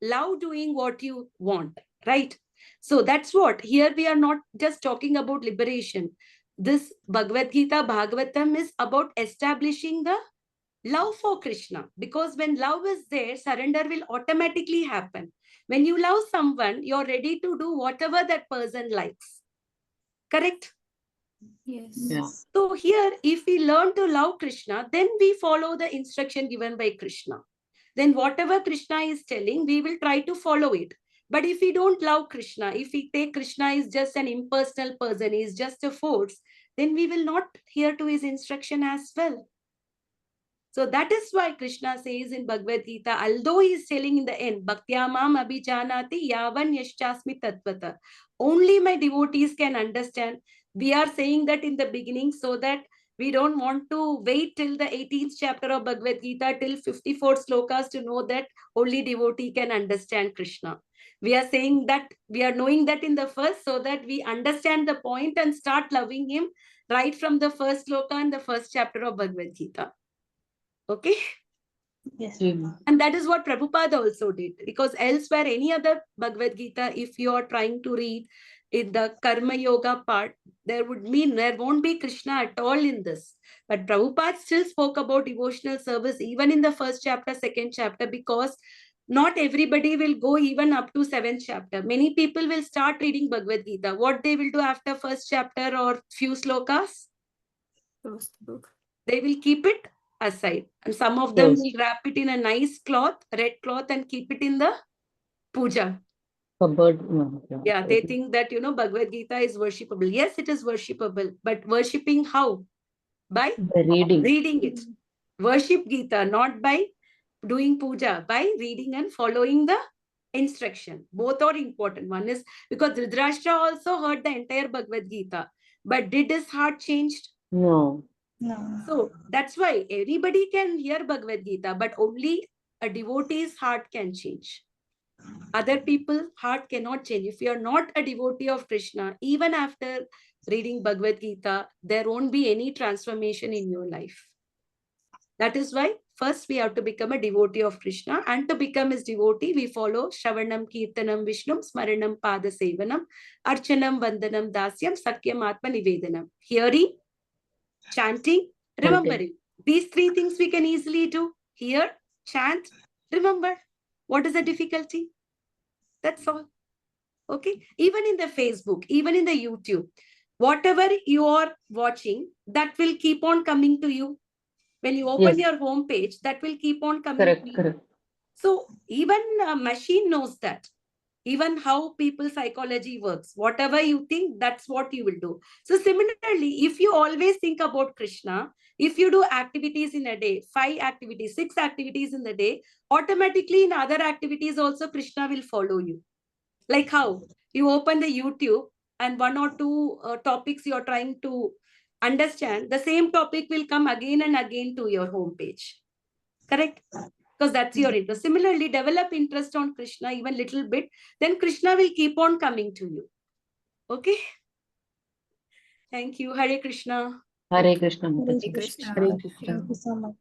love doing what you want, right? So that's what. Here we are not just talking about liberation. This Bhagavad Gita, Bhagavatam is about establishing the love for Krishna. Because when love is there, surrender will automatically happen. When you love someone, you're ready to do whatever that person likes. Correct? Yes. Yes So here, if we learn to love Krishna, then we follow the instruction given by Krishna. Then whatever Krishna is telling, we will try to follow it. But if we don't love Krishna, if we take Krishna is just an impersonal person, he is just a force, then we will not hear to his instruction as well. So that is why Krishna says in Bhagavad Gita, although he is telling in the end, Bhaktyamam abhijanati yavan yaschasmi tatvata. Only my devotees can understand. We are saying that in the beginning so that We don't want to wait till the 18th chapter of Bhagavad Gita, till 54 slokas to know that only devotee can understand Krishna. We are saying that, we are knowing that in the first, so that we understand the point and start loving him right from the first sloka and the first chapter of Bhagavad Gita. Okay? Yes. And that is what Prabhupada also did. Because elsewhere, any other Bhagavad Gita, if you are trying to read in the Karma Yoga part, there won't be Krishna at all in this. But Prabhupada still spoke about devotional service even in the first chapter, second chapter, because not everybody will go even up to 7th chapter. Many people will start reading Bhagavad Gita. What they will do after first chapter or few slokas? Close the book. They will keep it aside. And some of them Yes. will wrap it in a nice cloth, red cloth, and keep it in the puja. Cupboard. No, no, Yeah, they okay. think that, Bhagavad Gita is worshipable. Yes, it is worshipable. But worshipping how? By The reading. reading it. Worship Gita, not by doing puja, by reading and following the instruction. Both are important. One is because Dhritarashtra also heard the entire Bhagavad Gita. But did his heart changed? No. No. So that's why everybody can hear Bhagavad Gita, but only a devotee's heart can change. Other people's heart cannot change. If you are not a devotee of Krishna, even after reading Bhagavad Gita, there won't be any transformation in your life. That is why first we have to become a devotee of Krishna, and to become his devotee, we follow Shravanam, Kirtanam, Vishnum, Smaranam, Pada Sevanam, Archanam, Vandanam, Dasyam, Sakyam, Atma Nivedanam. Hearing, chanting, remembering. These three things we can easily do. Hear, chant, remember. What is the difficulty? That's all. Okay. Even in the Facebook, even in the YouTube, whatever you are watching, that will keep on coming to you. When you open Yes. your home page, that will keep on coming Correct, to you. correct. So even a machine knows that. Even how people's psychology works. Whatever you think, that's what you will do. So similarly, if you always think about Krishna, if you do activities in a day, 5 activities, 6 activities in the day, automatically in other activities also Krishna will follow you. Like how? You open the YouTube and 1 or 2 topics you are trying to understand, the same topic will come again and again to your homepage. Correct? Because that's your interest. Similarly, develop interest on Krishna even little bit, then Krishna will keep on coming to you. Okay? Thank you. Hare Krishna. Hare Krishna, Hare Mataji. Krishna. Hare Krishna. Krishna. Thank you so much.